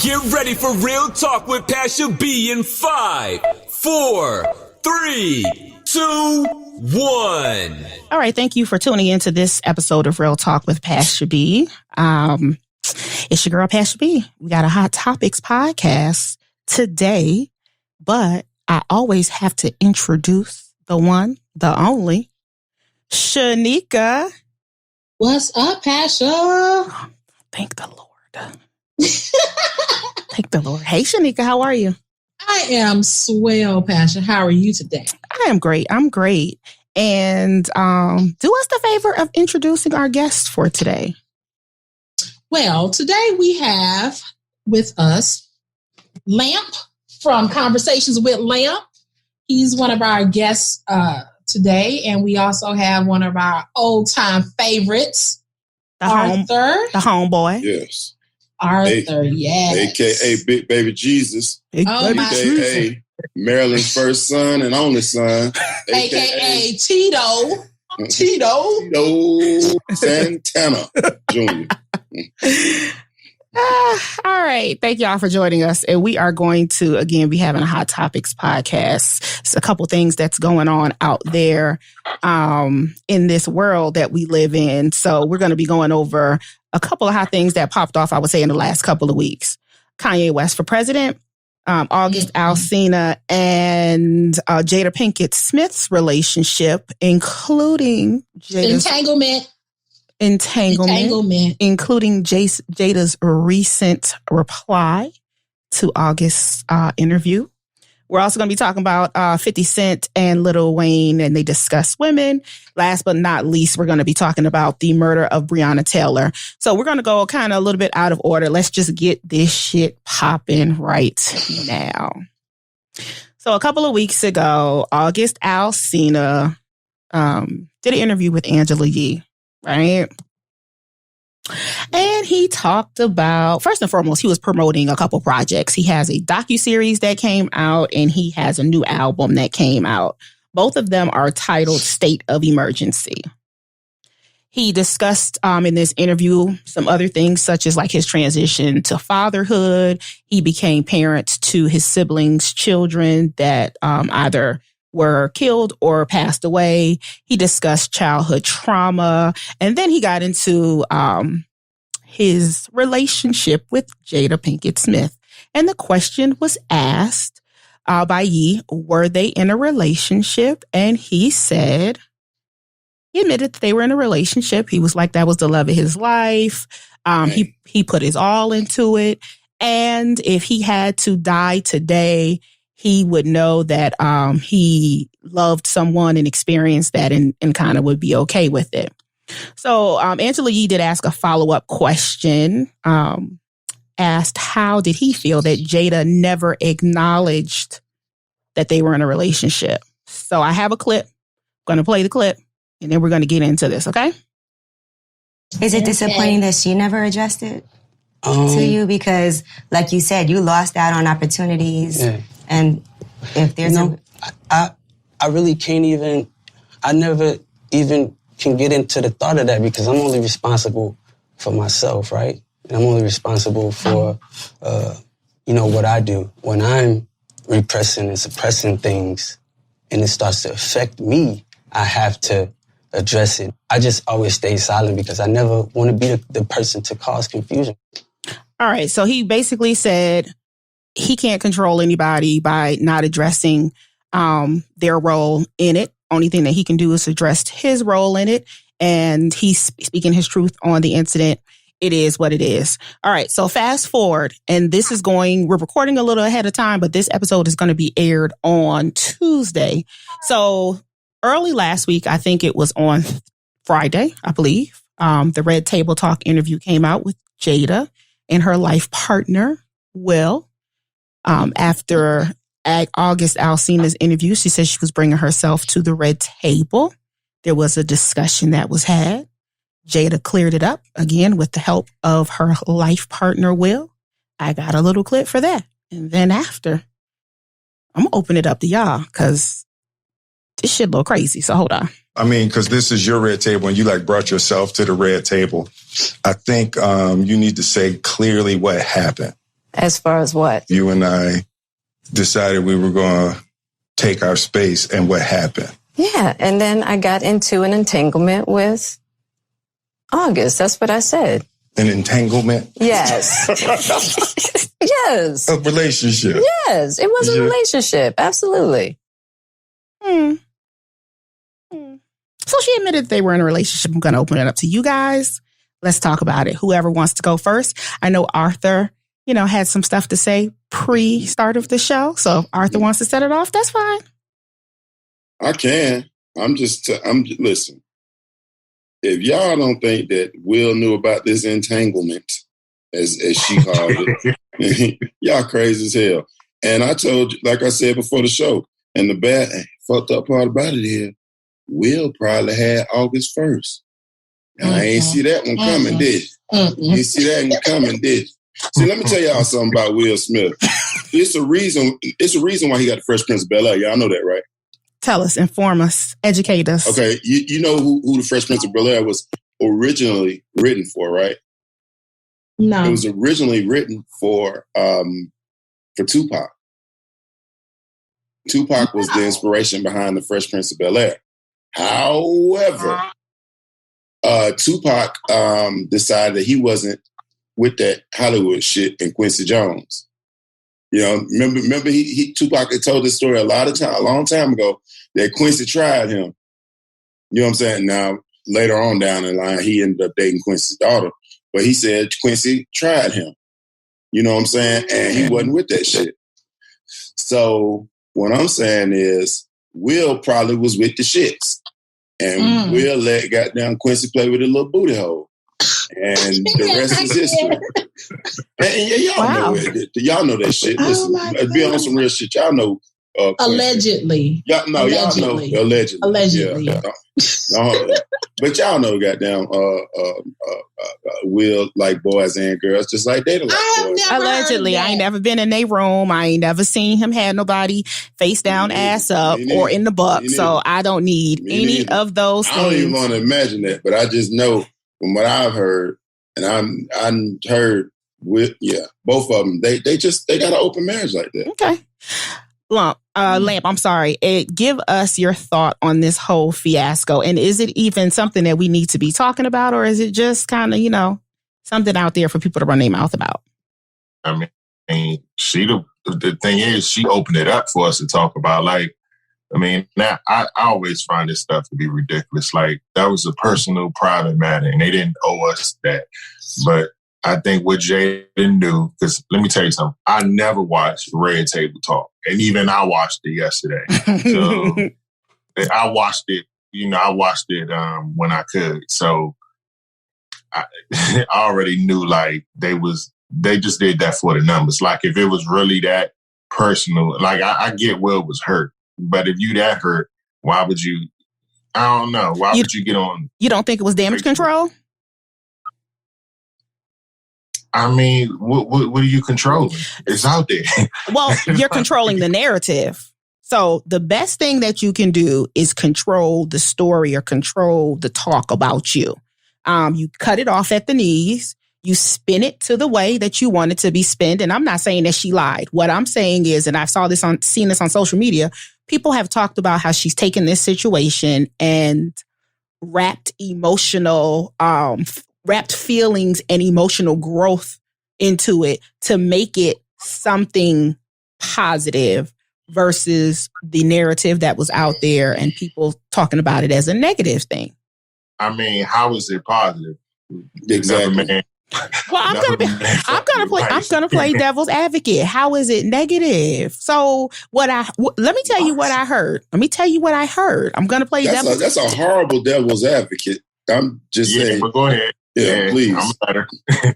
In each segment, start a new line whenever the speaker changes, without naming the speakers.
Get ready for Real Talk with Pastor B in 5, 4, 3, 2, 1.
All right, thank you for tuning into this episode of Real Talk with Pastor B. It's your girl, Pastor B. We got a Hot Topics podcast today, but I always have to introduce the one, the only, Shanika.
What's up, Pastor?
Thank the Lord. Thank the Lord. Hey, Shanika, how are you?
I am swell, Pastor. How are you today?
I am great. I'm great. And do us the favor of introducing our guest for today.
Well, today we have with us Lamp from Conversations with Lamp. He's one of our guests today. And we also have one of our old-time favorites, Arthur.
The homeboy.
Yes.
Arthur, yes.
AKA Big Baby Jesus. AKA Maryland's first son and only son.
AKA Tito
Santana Jr.
All right. Thank y'all for joining us. And we are going to, again, be having a Hot Topics podcast. It's a couple things that's going on out there in this world that we live in. So we're going to be going over a couple of hot things that popped off, I would say, in the last couple of weeks. Kanye West for president, August Alsina and Jada Pinkett Smith's relationship, including Jada's entanglement, including Jada's recent reply to August's interview. We're also going to be talking about 50 Cent and Lil Wayne, and they discuss women. Last but not least, we're going to be talking about the murder of Breonna Taylor. So we're going to go kind of a little bit out of order. Let's just get this shit popping right now. So a couple of weeks ago, August Alsina did an interview with Angela Yee, right? And he talked about, first and foremost, he was promoting a couple projects. He has a docuseries that came out and he has a new album that came out. Both of them are titled State of Emergency. He discussed in this interview some other things such as like his transition to fatherhood. He became parent to his siblings' children that either were killed or passed away. He discussed childhood trauma. And then he got into his relationship with Jada Pinkett Smith. And the question was asked by Yee, were they in a relationship? And he said, he admitted that they were in a relationship. He was like, that was the love of his life. He put his all into it. And if he had to die today, he would know that he loved someone and experienced that and kind of would be okay with it. So Angela Yee did ask a follow-up question, asked how did he feel that Jada never acknowledged that they were in a relationship. So I have a clip. I'm going to play the clip, and then we're going to get into this, okay?
Is it disappointing that she never addressed it to you? Because, like you said, you lost out on opportunities. Yeah. And if there's
I really can't even, I never even can get into the thought of that because I'm only responsible for myself, right? And I'm only responsible for, what I do. When I'm repressing and suppressing things and it starts to affect me, I have to address it. I just always stay silent because I never want to be the person to cause confusion.
All right. So he basically said he can't control anybody by not addressing their role in it. Only thing that he can do is address his role in it. And he's speaking his truth on the incident. It is what it is. All right. So fast forward. And this is we're recording a little ahead of time, but this episode is going to be aired on Tuesday. So early last week, I think it was on Friday, I believe, the Red Table Talk interview came out with Jada and her life partner, Will. After August Alsina's interview, she said she was bringing herself to the red table. There was a discussion that was had. Jada cleared it up again with the help of her life partner, Will. I got a little clip for that. And then after, I'm going to open it up to y'all because this shit a little crazy. So hold on.
I mean, because this is your red table and you brought yourself to the red table. I think you need to say clearly what happened.
As far as what?
You and I decided we were going to take our space, and what happened?
Yeah, and then I got into an entanglement with August. That's what I said.
An entanglement?
Yes. Yes.
A relationship?
Yes, it was a relationship. Absolutely.
So she admitted they were in a relationship. I'm going to open it up to you guys. Let's talk about it. Whoever wants to go first. I know Arthur, had some stuff to say pre-start of the show. So if Arthur wants to set it off, that's fine.
I can. Listen. If y'all don't think that Will knew about this entanglement, as she called it, y'all crazy as hell. And I told you, like I said before the show, and the bad fucked up part about it is, Will probably had August 1st. And I ain't see that one coming, did you? You see that one coming, did you? See, let me tell y'all something about Will Smith. It's a reason why he got the Fresh Prince of Bel-Air. Y'all know that, right?
Tell us, inform us, educate us.
Okay, you know who the Fresh Prince of Bel-Air was originally written for, right?
No.
It was originally written for Tupac. Tupac was the inspiration behind the Fresh Prince of Bel-Air. However, Tupac decided that he wasn't with that Hollywood shit and Quincy Jones. Remember Tupac had told this story a long time ago that Quincy tried him. You know what I'm saying? Now, later on down the line, he ended up dating Quincy's daughter, but he said Quincy tried him. You know what I'm saying? And he wasn't with that shit. So what I'm saying is Will probably was with the shits. And Will let goddamn Quincy play with a little booty hole. And the rest is history. And y'all know it. Y'all know that shit. Listen, be on some real shit. Y'all know.
Allegedly.
Y'all know. Allegedly. Yeah. But y'all know, goddamn, Will like boys and girls just like they don't like boys.
Allegedly, I ain't never been in their room. I ain't never seen him had nobody face down, ass up, or in the buck. So I don't need any of those things.
I don't even want to imagine that, but I just know from what I've heard, and I heard both of them. They got an open marriage like that.
Okay. Lamp, I'm sorry. Give us your thought on this whole fiasco. And is it even something that we need to be talking about, or is it just kind of, something out there for people to run their mouth about?
I mean, the thing is, she opened it up for us to talk about. Now I always find this stuff to be ridiculous. Like, that was a personal, private matter, and they didn't owe us that. But I think what Jada knew, because let me tell you something, I never watched Red Table Talk. And even I watched it yesterday. So I watched it, when I could. So I already knew they just did that for the numbers. Like, if it was really that personal, like I get Will was hurt. But if you that hurt, why would you, I don't know, would you get on?
You don't think it was damage control?
I mean, what are you controlling? It's out there.
Well, you're controlling the narrative. So the best thing that you can do is control the story or control the talk about you. You cut it off at the knees. You spin it to the way that you want it to be spun. And I'm not saying that she lied. What I'm saying is, and I've seen this on social media, people have talked about how she's taken this situation and wrapped feelings and emotional growth into it to make it something positive versus the narrative that was out there and people talking about it as a negative thing.
I mean, how is it positive?
Exactly.
Well, I'm gonna play devil's advocate. How is it negative? So let me tell you what I heard. I'm gonna play devil's.
That's a horrible devil's advocate. I'm just saying.
But go ahead.
Yeah, please.
I'm better.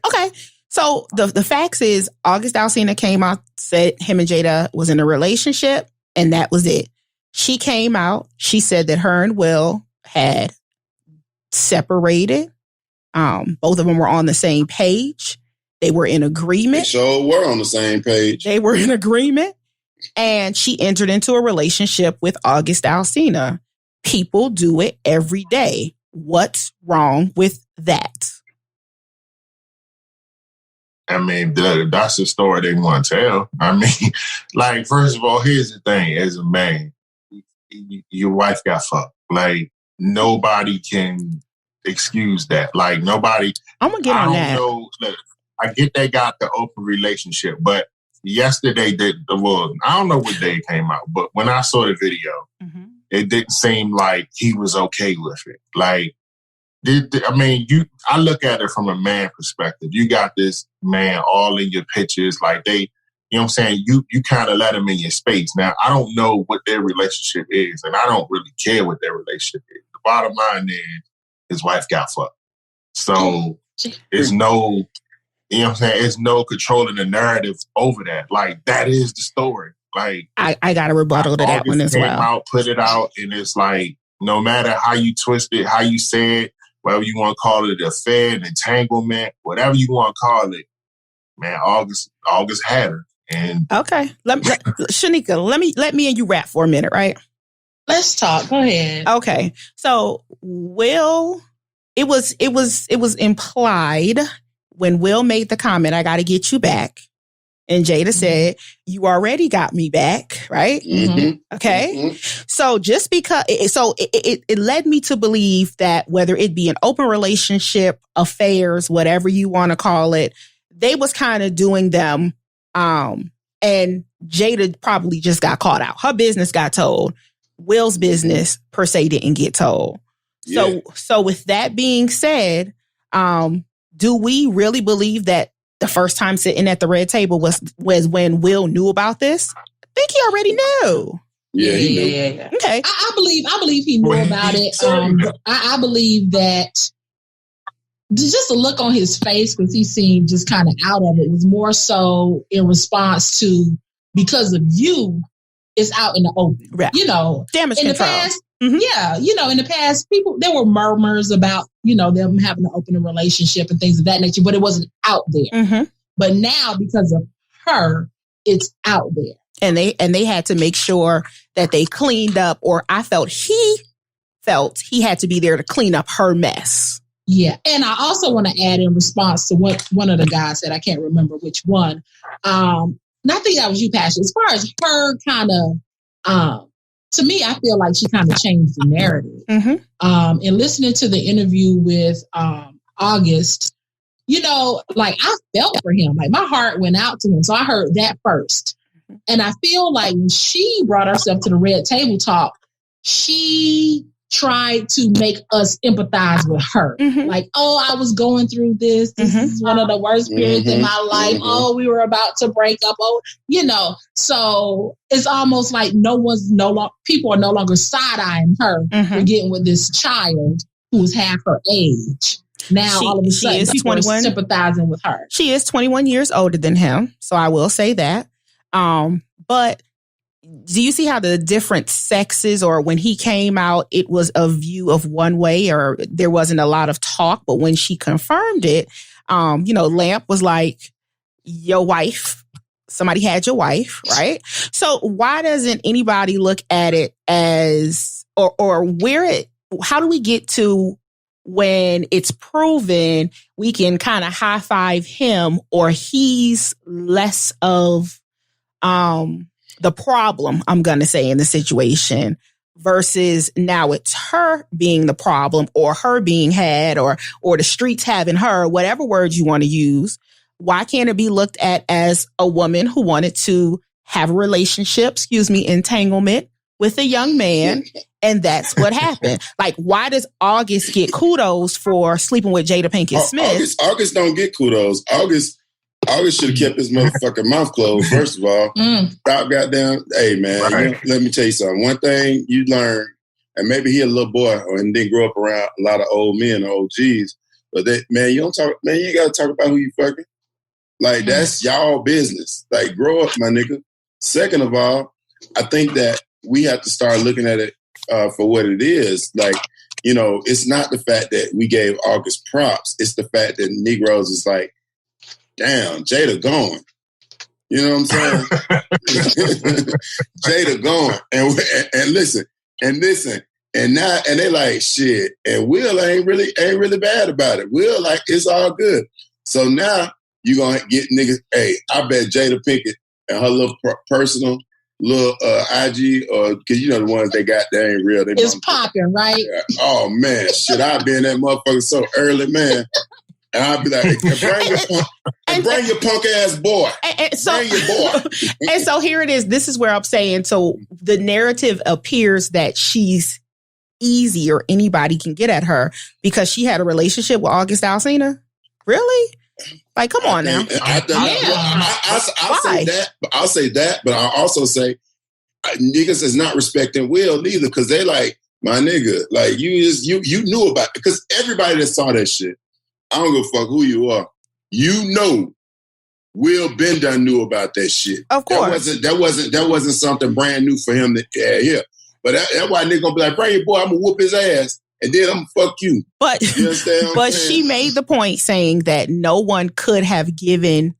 Okay. So the facts is August Alsina came out, said him and Jada was in a relationship, and that was it. She came out. She said that her and Will had separated. Both of them were on the same page. They were in agreement.
They sure were on the same page.
They were in agreement. And she entered into a relationship with August Alsina. People do it every day. What's wrong with that?
I mean, that's the story they want to tell. I mean, like, first of all, here's the thing. As a man, your wife got fucked. Like, nobody can excuse that. Like, nobody.
I'm going to get on that.
Look, I get they got the open relationship, but yesterday, I don't know what day it came out, but when I saw the video, it didn't seem like he was okay with it. Like, I look at it from a man perspective. You got this man all in your pictures, like you know what I'm saying? You kind of let him in your space. Now, I don't know what their relationship is, and I don't really care what their relationship is. The bottom line is his wife got fucked. So there's no, you know what I'm saying? There's no controlling the narrative over that. Like, that is the story. Like,
I got a rebuttal to that one as well.
Put it out, and it's like, no matter how you twist it, how you say it, whatever you want to call it, affair, an entanglement, whatever you want to call it, man, August had her. And
okay, Shanika, let me and you rap for a minute, right?
Let's talk. Go ahead.
Okay, so Will, it was implied when Will made the comment, "I got to get you back," and Jada said, "You already got me back," right? Okay, so just because, it led me to believe that whether it be an open relationship, affairs, whatever you want to call it, they was kind of doing them. And Jada probably just got caught out. Her business got told. Will's business per se didn't get told. Yeah. So with that being said, do we really believe that the first time sitting at the red table was when Will knew about this? I think he already knew.
Yeah, he knew. Yeah.
Okay.
I believe he knew about it. I believe that just the look on his face, because he seemed just kind of out of it, was more so in response to, because of you, it's out in the open. Right. You know,
damage
in
control.
The past, yeah, you know, in the past, there were murmurs about, you know, them having an open relationship and things of that nature, but it wasn't out there. But now, because of her, it's out there.
And they had to make sure that they cleaned up, or I felt he had to be there to clean up her mess.
Yeah. And I also want to add in response to what one of the guys said, I can't remember which one. And I think that was you, Passion. As far as her kind of, to me, I feel like she kind of changed the narrative. And listening to the interview with August, you know, like, I felt for him. Like, my heart went out to him. So I heard that first. And I feel like when she brought herself to the red table talk, she tried to make us empathize with her. Like, oh, I was going through this. This is one of the worst periods in my life. Oh, we were about to break up. Oh, you know, so it's almost like people are no longer side-eyeing her for getting with this child who's half her age. Now, all of a sudden, people are sympathizing with her.
She is 21 years older than him. So I will say that. But do you see how the different sexes, or when he came out, it was a view of one way, or there wasn't a lot of talk, but when she confirmed it, you know, Lamp was like, your wife, somebody had your wife, right? So why doesn't anybody look at it as, or how do we get to when it's proven we can kind of high five him, or he's less of, the problem, I'm going to say, in the situation, versus now it's her being the problem, or her being had, or the streets having her, whatever words you want to use. Why can't it be looked at as a woman who wanted to have a relationship, entanglement with a young man, and that's what happened? Like, why does August get kudos for sleeping with Jada Pinkett Smith?
August don't get kudos. August should have kept his motherfucking mouth closed, first of all. Stop goddamn. Hey, man, let me tell you something. One thing you learn, and maybe he a little boy and didn't grow up around a lot of old men or OGs, but man, you ain't got to talk about who you fucking. Like, that's y'all business. Like, grow up, my nigga. Second of all, I think that we have to start looking at it for what it is. Like, you know, it's not the fact that we gave August props. It's the fact that Negroes is like, damn, Jada gone. You know what I'm saying? Jada gone. And listen. And now, and they like, shit. And Will ain't really bad about it. Will, like, it's all good. So now you gonna get niggas. Hey, I bet Jada Pinkett and her little personal little IG, or because you know the ones they got, they ain't real. They
it's popping, right?
Oh man, shit! I be in that motherfucker so early, man. And I'd be like, bring your punk ass boy. Bring your boy.
And so here it is. This is where I'm saying. So the narrative appears that she's easy or anybody can get at her because she had a relationship with August Alsina. Really? Like, come on now.
I'll say that, but I'll also say niggas is not respecting Will neither because they like, my nigga, like you knew about it because everybody that saw that shit. I don't give a fuck who you are. You know, Will Ben done knew about that shit.
Of course,
that wasn't something brand new for him to here. But that's why nigga gonna be like, bring your boy, I'm gonna whoop his ass, and then I'm gonna fuck you.
But she made the point saying that no one could have given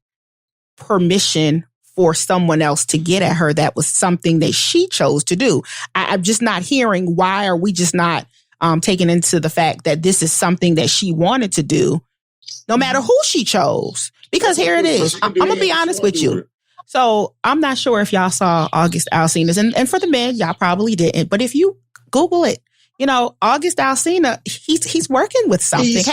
permission for someone else to get at her. That was something that she chose to do. I'm just not hearing why are we just not taking into the fact that this is something that she wanted to do, no matter who she chose. Because here it is. I'm going to be honest with you. So I'm not sure if y'all saw August Alsina's, and for the men, y'all probably didn't. But if you Google it, you know, August Alsina, he's working with something.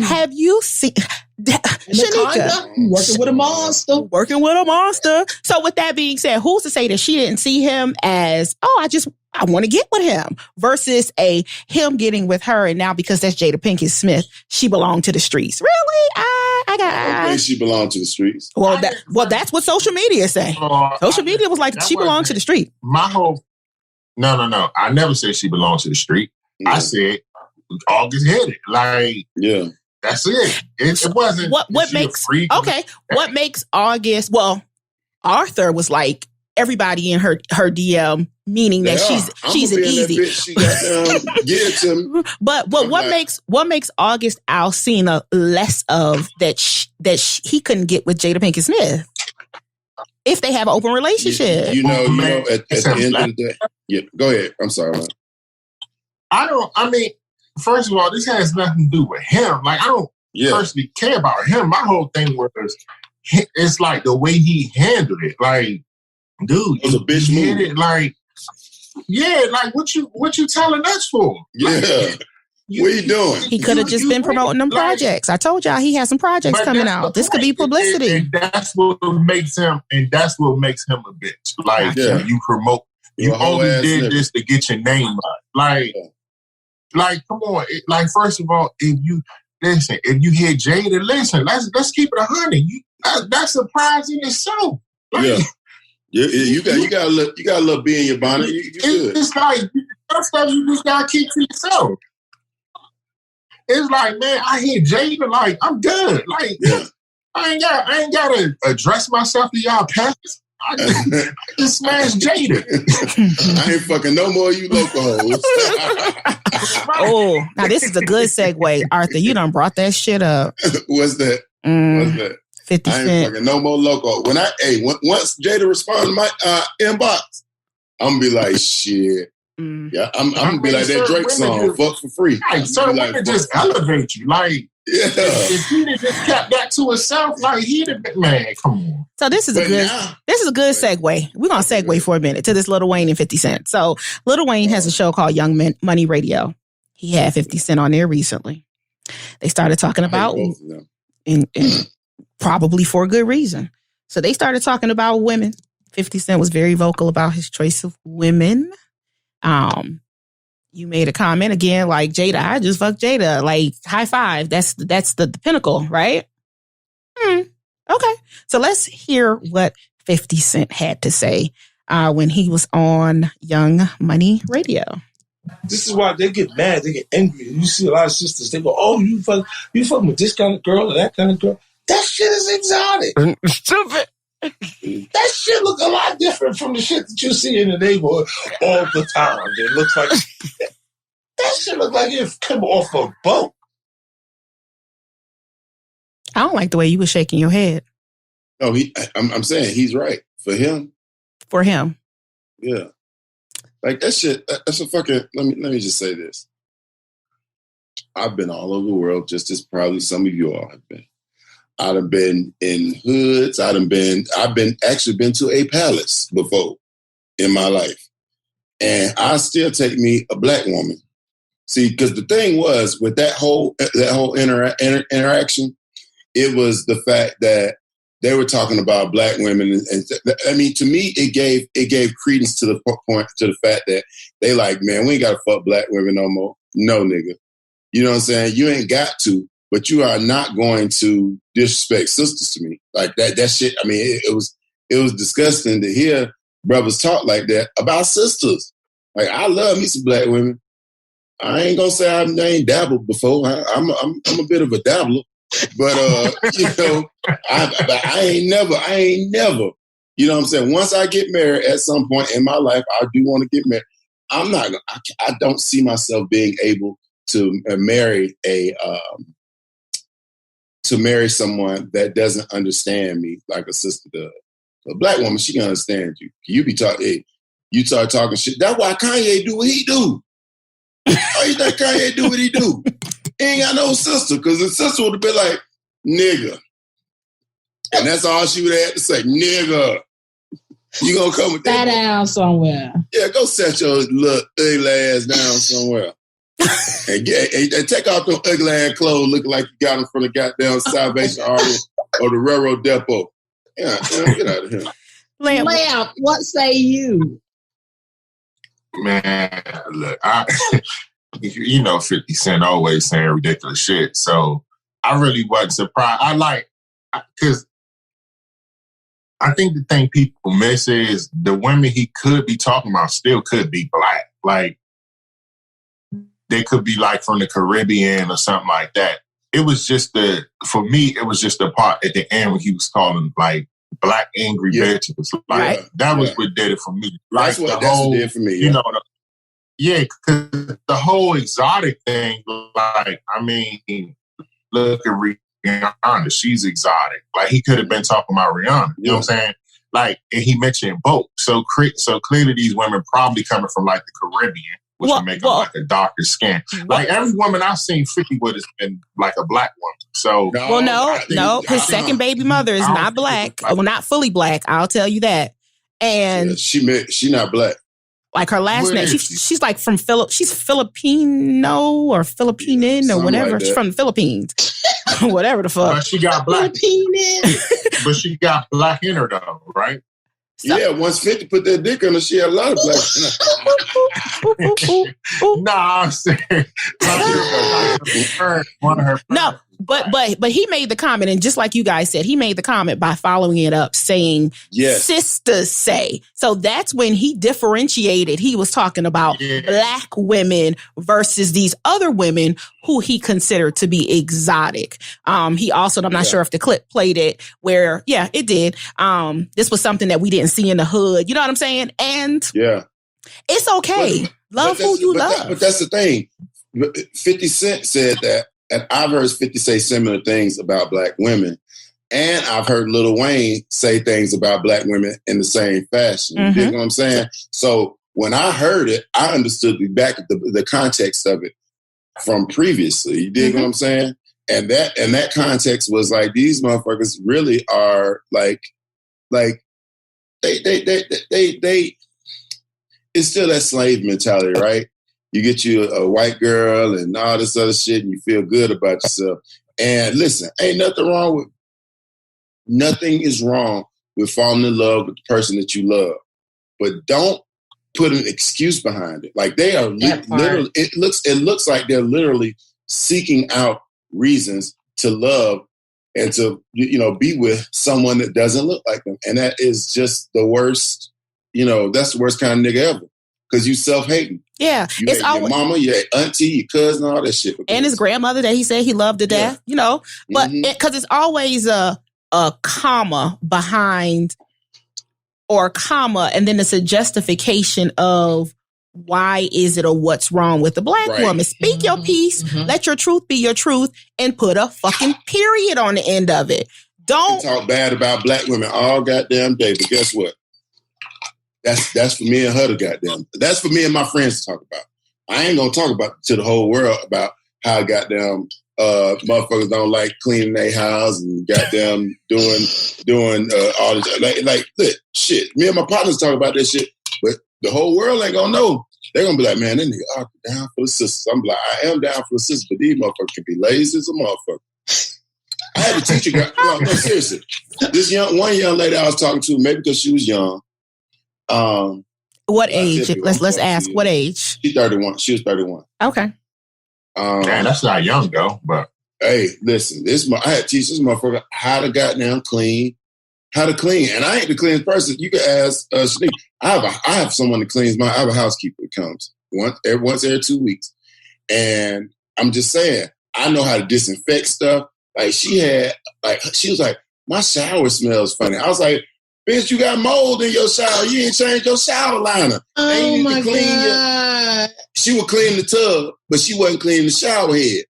Have you seen Shanika
working with a monster?
Working with a monster. So with that being said, who's to say that she didn't see him as, I want to get with him versus him getting with her, and now because that's Jada Pinkett Smith, she belonged to the streets. Really? I don't
think she belonged to the streets.
Well, that's what social media say. Social media was like she belonged to the street.
My whole no. I never said she belonged to the street. Yeah. I said August hit it. Like that's it. It wasn't.
What makes What makes August? Well, Arthur was like everybody in her DM. Meaning that she's an easy. But what makes August Alsina less of that he couldn't get with Jada Pinkett Smith if they have an open relationship?
You know, at the end of the day. Yeah, go ahead. I'm sorry, man.
I mean, first of all, this has nothing to do with him. Like, I don't personally care about him. My whole thing was it's like the way he handled it. Like, dude,
it was a bitch move.
It, like. Yeah, like what you telling us for?
Yeah. What are you doing?
He could have just been promoting them projects. I told y'all he has some projects coming out. This could be publicity.
And that's what makes him a bitch. Like you promote, you only did this to get your name up. Like come on. First of all, if you hear Jada, listen, let's keep it 100. That's surprising itself. Like,
you got a little bee in your bonnet.
It's like that stuff you just gotta keep to yourself. It's like, man, I hear Jada, like I'm good. Like I ain't gotta address myself to y'all pastors. I just smash Jada.
I ain't fucking no more you local hoes.
Oh, now this is a good segue, Arthur. You done brought that shit up.
What's that? What's that?
50
I ain't
Cent.
fucking no more loco. Once Jada respond to my inbox, I'm gonna be like, shit. Yeah, I'm gonna be like that Drake song, fuck for free.
Like, certain women just elevate you. Like, if he'd have just kept that to himself, like he'd have been, man, come on.
So this is a good segue. We're gonna segue for a minute to this Lil Wayne and 50 Cent. So Lil Wayne has a show called Young Money Radio. He had 50 Cent on there recently. They started talking about and probably for a good reason. So they started talking about women. 50 Cent was very vocal about his choice of women. You made a comment again, like Jada, I just fucked Jada. Like, high five. That's the pinnacle, right? Okay. So let's hear what 50 Cent had to say when he was on Young Money Radio.
This is why they get mad, they get angry. You see a lot of sisters, they go, oh, you fucking with this kind of girl or that kind of girl. That shit is exotic.
Stupid.
That shit look a lot different from the shit that you see in the neighborhood all the time. It looks like that shit look like it come off a boat.
I don't like the way you were shaking your head.
No, I'm saying he's right. For him.
Yeah.
Like that shit, that's a fucking, let me just say this. I've been all over the world, just as probably some of you all have been. I done been in hoods. I've been to a palace before in my life. And I still take me a black woman. See, because the thing was with that whole interaction, it was the fact that they were talking about black women, and I mean, to me, it gave credence to the fact that they like, man, we ain't gotta fuck black women no more. No, nigga, you know what I'm saying? You ain't got to, but you are not going to disrespect sisters to me like that. That shit. I mean, it was disgusting to hear brothers talk like that about sisters. Like, I love me some black women. I ain't gonna say I ain't dabbled before. I'm a bit of a dabbler, but you know, I ain't never. You know what I'm saying? Once I get married at some point in my life, I do want to get married. I don't see myself being able to marry someone that doesn't understand me like a sister does. A black woman, she can understand you. You be talking, hey, you start talking shit. That's why Kanye do what he do. Why you think Kanye do what he do? He ain't got no sister, because his sister would have been like, nigga. And that's all she would have had to say, nigga. You gonna come with that?
Sit down somewhere.
Yeah, go set your little ugly ass down somewhere. and take off those ugly ass clothes looking like you got them from the goddamn Salvation Army or the railroad depot. Yeah, get out of here.
Lamp, what say you?
Man, look, you know 50 Cent always saying ridiculous shit, so I really wasn't surprised. Because I think the thing people miss is the women he could be talking about still could be black. Like, they could be like from the Caribbean or something like that. It was just for me, it was just the part at the end when he was calling like black angry bitches. Like, that was what did it for me. Like, that's what did for me. You know, because the whole exotic thing, like, I mean, look at Rihanna, she's exotic. Like, he could have been talking about Rihanna. You know what I'm saying? Like, and he mentioned both. So clearly these women probably coming from like the Caribbean, which would make them like a darker skin. Like, every woman I've seen 50 with has been like a black woman. So
no, his second baby mother is not black. Well, not fully black. I'll tell you that. And
she not black.
Like, her last name, she's like from she's Filipino or Filipinian or whatever. Like, she's from the Philippines. Whatever the fuck.
But she got black. But she got black in her though, right?
So, yeah, once 50 put that dick on her, she had a lot of black in her.
Nah, I'm saying one of her.
No, but he made the comment, and just like you guys said, he made the comment by following it up saying, sisters say. So that's when he differentiated. He was talking about black women versus these other women who he considered to be exotic. He also, I'm not sure if the clip played it, where, it did. This was something that we didn't see in the hood. You know what I'm saying? And it's okay. Love who you love.
But that's the thing. 50 Cent said that, and I've heard 50 say similar things about black women. And I've heard Lil Wayne say things about black women in the same fashion. Mm-hmm. You know what I'm saying? So when I heard it, I understood the context of it from previously. You dig what I'm saying? And that context was like, these motherfuckers really are like they it's still that slave mentality, right? You get you a white girl and all this other shit, and you feel good about yourself. And listen, nothing is wrong with falling in love with the person that you love, but don't put an excuse behind it. Like, they are literally, it looks like they're literally seeking out reasons to love and to, be with someone that doesn't look like them. And that is just the worst, that's the worst kind of nigga ever. Because you self-hating.
Yeah.
It's your mama, your auntie, your cousin, all that shit.
And his grandmother that he said he loved to death, But because it's always a comma behind, or a comma, and then it's a justification of why is it or what's wrong with the black woman. Speak your piece, let your truth be your truth, and put a fucking period on the end of it. Don't
talk bad about black women all goddamn day, but guess what? That's for me and her to goddamn. That's for me and my friends to talk about. I ain't gonna talk about to the whole world about how goddamn motherfuckers don't like cleaning their house and goddamn doing all this. Like, look, shit. Me and my partners talk about this shit, but the whole world ain't gonna know. They're gonna be like, man, that nigga down for the sisters. I'm like, I am down for the sisters, but these motherfuckers can be lazy as a motherfucker. I had a teacher guy. No, seriously. This one young lady I was talking to, maybe because she was young.
What age? Let's ask. What age?
She's 31. She was 31.
Okay.
Man, that's not young though. But
hey, listen, I had to teach this motherfucker how to goddamn clean, how to clean, and I ain't the cleanest person. You can ask Shanique. I have someone that cleans I have a housekeeper that comes once every 2 weeks, and I'm just saying, I know how to disinfect stuff. Like she was like, my shower smells funny. I was like, bitch, you got mold in your shower. You ain't changed your shower liner.
Oh my God.
She would clean the tub, but she wasn't cleaning the shower head.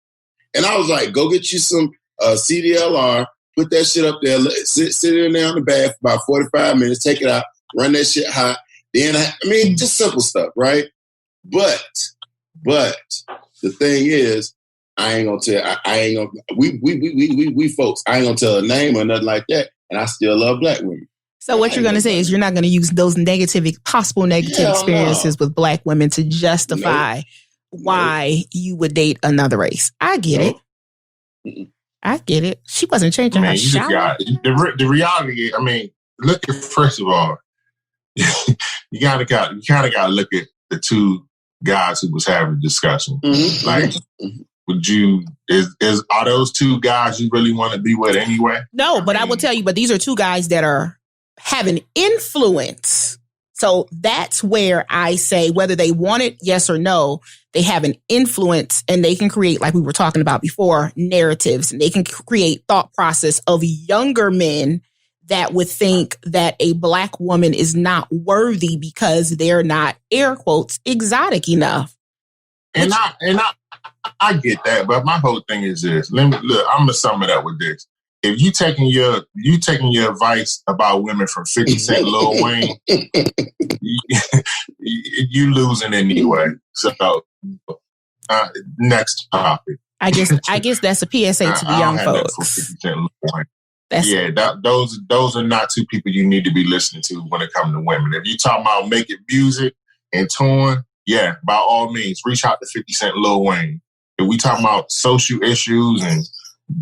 And I was like, go get you some CDLR, put that shit up there, sit in there on the bath for about 45 minutes, take it out, run that shit hot. Then, just simple stuff, right? But the thing is, I ain't gonna tell. We folks. I ain't gonna tell a name or nothing like that. And I still love black women.
So what you're gonna say is you're not gonna use those possible negative experiences with black women to justify why you would date another race. I get it. I get it. She wasn't changing her shower.
The reality. Look at, first of all, you kind of got to look at the two guys who was having a discussion. Mm-hmm. Like. Would you, are those two guys you really want to be with anyway?
No, but I will tell you, but these are two guys that are having influence. So that's where I say, whether they want it, yes or no, they have an influence and they can create, like we were talking about before, narratives, and they can create thought process of younger men that would think that a black woman is not worthy because they're not, air quotes, exotic enough.
I get that, but my whole thing is this. I'm gonna sum it up with this. If you taking your advice about women from 50 Cent, Lil Wayne, you losing anyway. So next topic.
I guess that's a PSA to the young folks.
Those are not two people you need to be listening to when it comes to women. If you talking about making music and touring, yeah, by all means, reach out to 50 Cent, Lil Wayne. If we talking about social issues and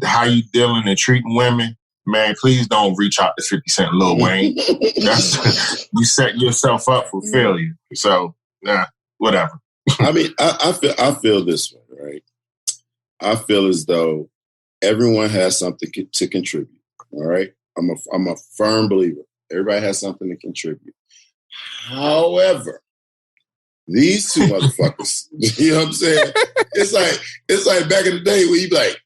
how you dealing and treating women, man, please don't reach out to 50 Cent, Lil Wayne. You set yourself up for failure. So, whatever.
I feel this way, right? I feel as though everyone has something to contribute. All right, I'm a firm believer. Everybody has something to contribute. However, these two motherfuckers, you know what I'm saying? It's like back in the day where you be like,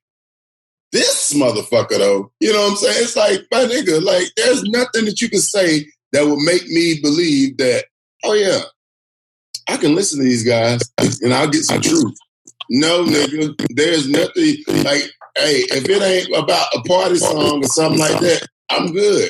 this motherfucker though, you know what I'm saying? It's like, my nigga, like there's nothing that you can say that would make me believe that, oh yeah, I can listen to these guys and I'll get some truth. No, nigga, there's nothing like, hey, if it ain't about a party song or something like that, I'm good.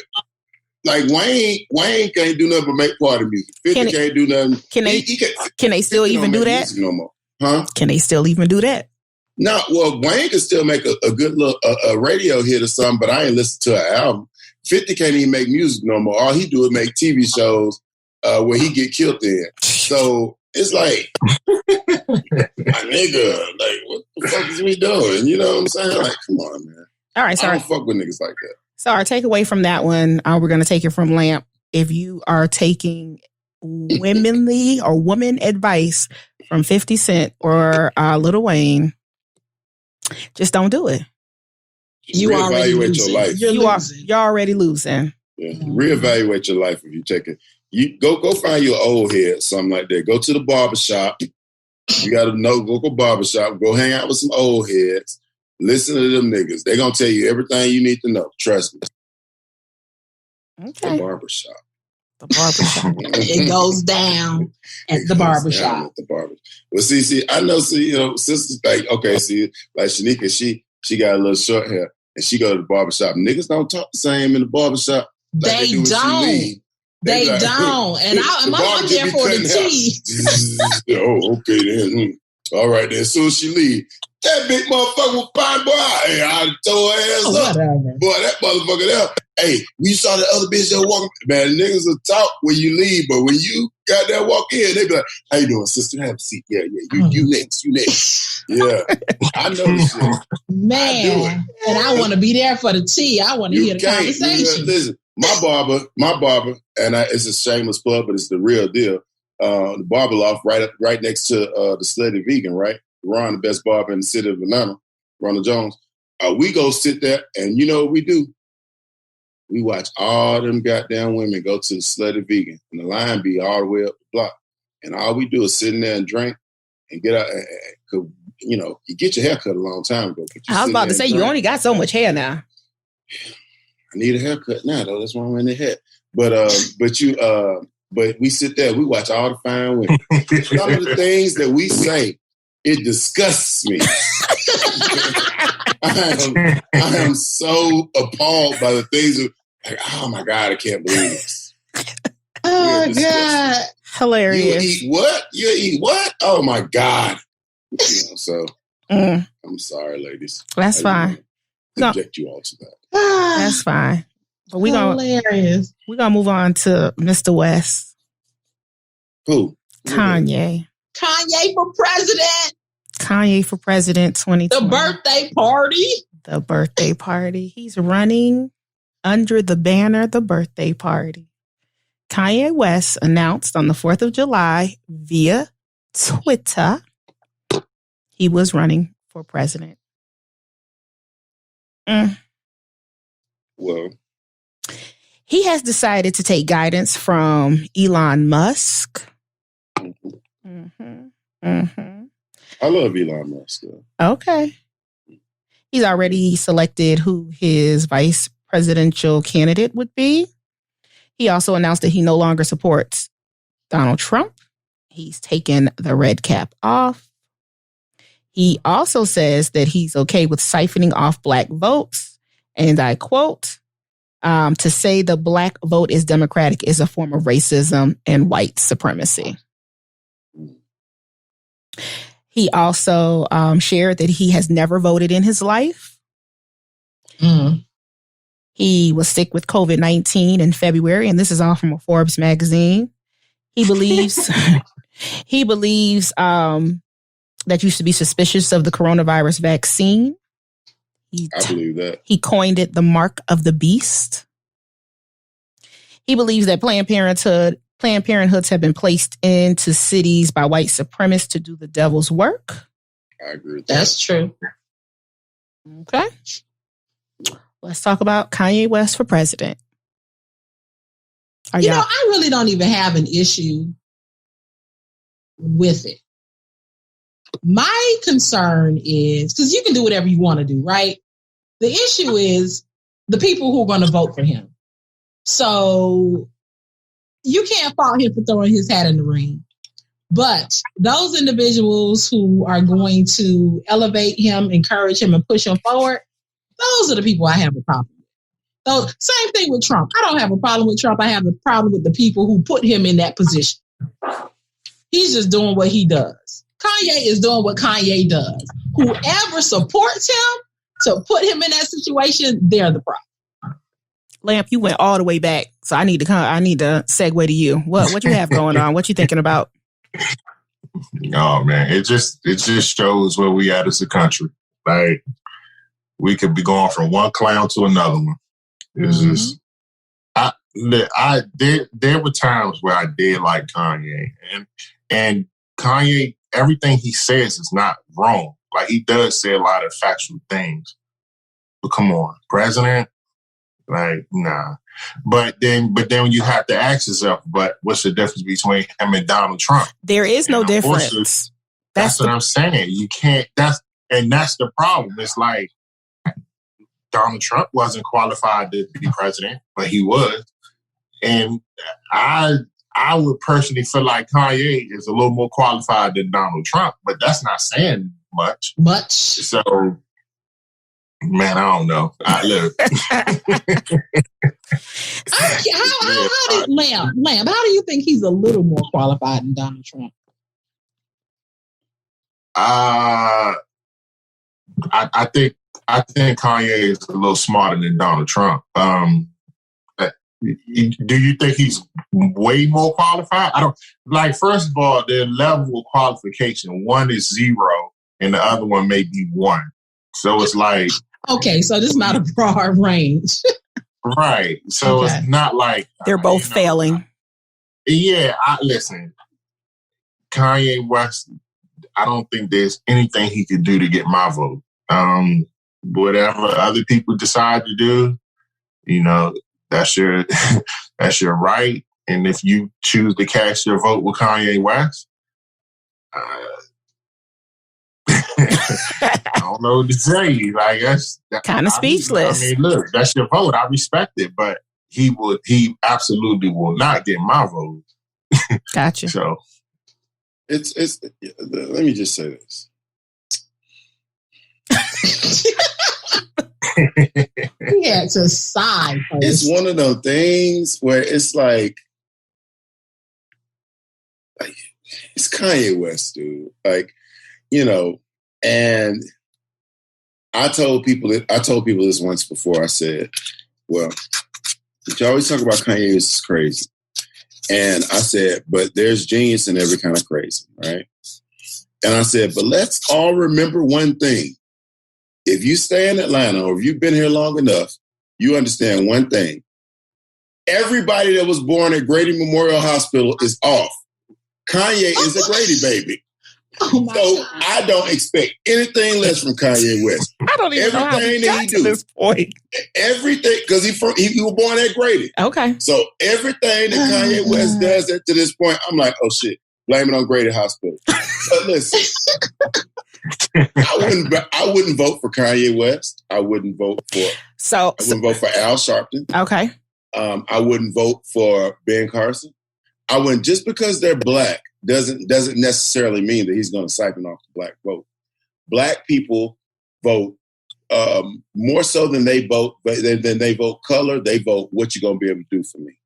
Like Wayne can't do nothing but make party music. 50 can't do nothing.
Can they still even do that?
No more. Huh?
Can they still even do that?
No, well, Wayne can still make a good little a radio hit or something, but I ain't listen to an album. 50 can't even make music no more. All he do is make TV shows where he get killed in. So it's like, my nigga, like, what the fuck is we doing? You know what I'm saying? Like, come on, man.
All right, sorry.
I don't fuck with niggas like that.
So our takeaway from that one, we're going to take it from Lamp. If you are taking womanly or woman advice from 50 Cent or Lil Wayne, just don't do it.
You already losing.
Your life.
You're already losing.
Yeah. Reevaluate your life if you take it. You go find your old head, something like that. Go to the barbershop. You got to know, go barbershop. Go hang out with some old heads. Listen to them niggas. They're going to tell you everything you need to know. Trust me.
Okay.
The barbershop.
It goes down at the barbershop.
Well, see, I know, sisters like, okay, see, like Shanika, she got a little short hair and she go to the barbershop. Niggas don't talk the same in the barbershop. Like
they don't. They like, don't. And I'm there for the tea.
Oh, okay then. All right then. As soon as she leave, That big motherfucker was fine, boy. Hey, I tore her ass up.
Whatever.
Boy, that motherfucker there. Hey, we saw the other bitch that walking. Man, niggas will talk when you leave, but when you got that walk in, they be like, how you doing, sister? Have a seat. Yeah. You next. Yeah. I know this shit.
Man. And I want to be there for the tea. I want to hear the conversation.
Listen, my barber, and it's a shameless plug, but it's the real deal. The barber loft right next to the Slutty Vegan, right? Ron, the best barber in the city of Atlanta, Ronald Jones. We go sit there, and you know what we do? We watch all them goddamn women go to the Slutty Vegan, and the line be all the way up the block. And all we do is sit in there and drink and get out. You know, you get your hair cut a long time ago.
I was about to say, you only got so much hair now.
I need a haircut now, though. That's why I'm in the head. But we sit there, we watch all the fine women. Some of the things that we say, it disgusts me. I am so appalled by the things of, like, oh my God, I can't believe this.
Oh God.
Hilarious.
You eat what? Oh my God. So I'm sorry, ladies.
That's fine.
Subject you all to that.
That's fine. But we're gonna move on to Mr. West.
Who?
Kanye.
Kanye for president.
Kanye for president 2020.
The birthday party.
The birthday party. He's running under the banner, the birthday party. Kanye West announced on the 4th of July via Twitter he was running for president.
Well,
he has decided to take guidance from Elon Musk.
I love Elon Musk, though.
Okay. He's already selected who his vice presidential candidate would be. He also announced that he no longer supports Donald Trump. He's taken the red cap off. He also says that he's okay with siphoning off black votes. And I quote, to say the black vote is democratic is a form of racism and white supremacy. He also shared that he has never voted in his life. He was sick with COVID-19 in February, and this is all from a Forbes magazine. He believes that you should be suspicious of the coronavirus vaccine.
I believe that.
He coined it the mark of the beast. He believes that Planned Parenthoods have been placed into cities by white supremacists to do the devil's work.
I agree with that.
That's true.
Okay. Let's talk about Kanye West for president.
I really don't even have an issue with it. My concern is, because you can do whatever you want to do, right? The issue is the people who are going to vote for him. So you can't fault him for throwing his hat in the ring. But those individuals who are going to elevate him, encourage him, and push him forward, those are the people I have a problem with. So same thing with Trump. I don't have a problem with Trump. I have a problem with the people who put him in that position. He's just doing what he does. Kanye is doing what Kanye does. Whoever supports him to put him in that situation, they're the problem.
Lamp, you went all the way back, so I need to segue to you. What you have going on? What you thinking about?
Oh man, it just shows where we at as a country. Like we could be going from one clown to another one. It's just there were times where I did like Kanye, and Kanye, everything he says is not wrong. Like he does say a lot of factual things. But come on, president, like nah. But then you have to ask yourself, but what's the difference between him and Donald Trump?
There is no difference.
That's what I'm saying. You can't. That's the problem. It's like Donald Trump wasn't qualified to be president, but he was, and I would personally feel like Kanye is a little more qualified than Donald Trump, but that's not saying much. So, man, I don't know. Look.
Lamb, how do you think he's a little more qualified than Donald Trump?
I think Kanye is a little smarter than Donald Trump. Do you think he's way more qualified? I don't like. First of all, their level of qualification, one is 0, and the other one may be 1. So it's like
okay, so this is not a broad range,
right? So It's not like
they're both failing.
Yeah, listen, Kanye West. I don't think there's anything he could do to get my vote. Whatever other people decide to do, that's your right. And if you choose to cast your vote with Kanye West, I don't know what to say. Like that's
kind of speechless.
I mean, look, that's your vote. I respect it, but he absolutely will not get my vote.
Gotcha.
So
it's. Let me just say this.
He had to sigh.
It's one of those things where it's like it's Kanye West, dude. Like, and I told people this once before. I said, well, you always talk about Kanye is crazy. And I said, but there's genius in every kind of crazy, right? And I said, but let's all remember one thing. If you stay in Atlanta or if you've been here long enough, you understand one thing. Everybody that was born at Grady Memorial Hospital is off. Kanye is a Grady baby.
Oh my
So
God.
I don't expect anything less from Kanye West.
I don't even know how we got to this point.
Everything, because he was born at Grady.
Okay.
So everything that Kanye West does to this point, I'm like, oh shit, blame it on Grady Hospital. But listen, I wouldn't vote for Kanye West. I wouldn't vote for Al Sharpton.
Okay.
I wouldn't vote for Ben Carson. I wouldn't, just because they're black doesn't necessarily mean that he's going to siphon off the black vote. Black people vote more so than they vote color. They vote what you're going to be able to do for me.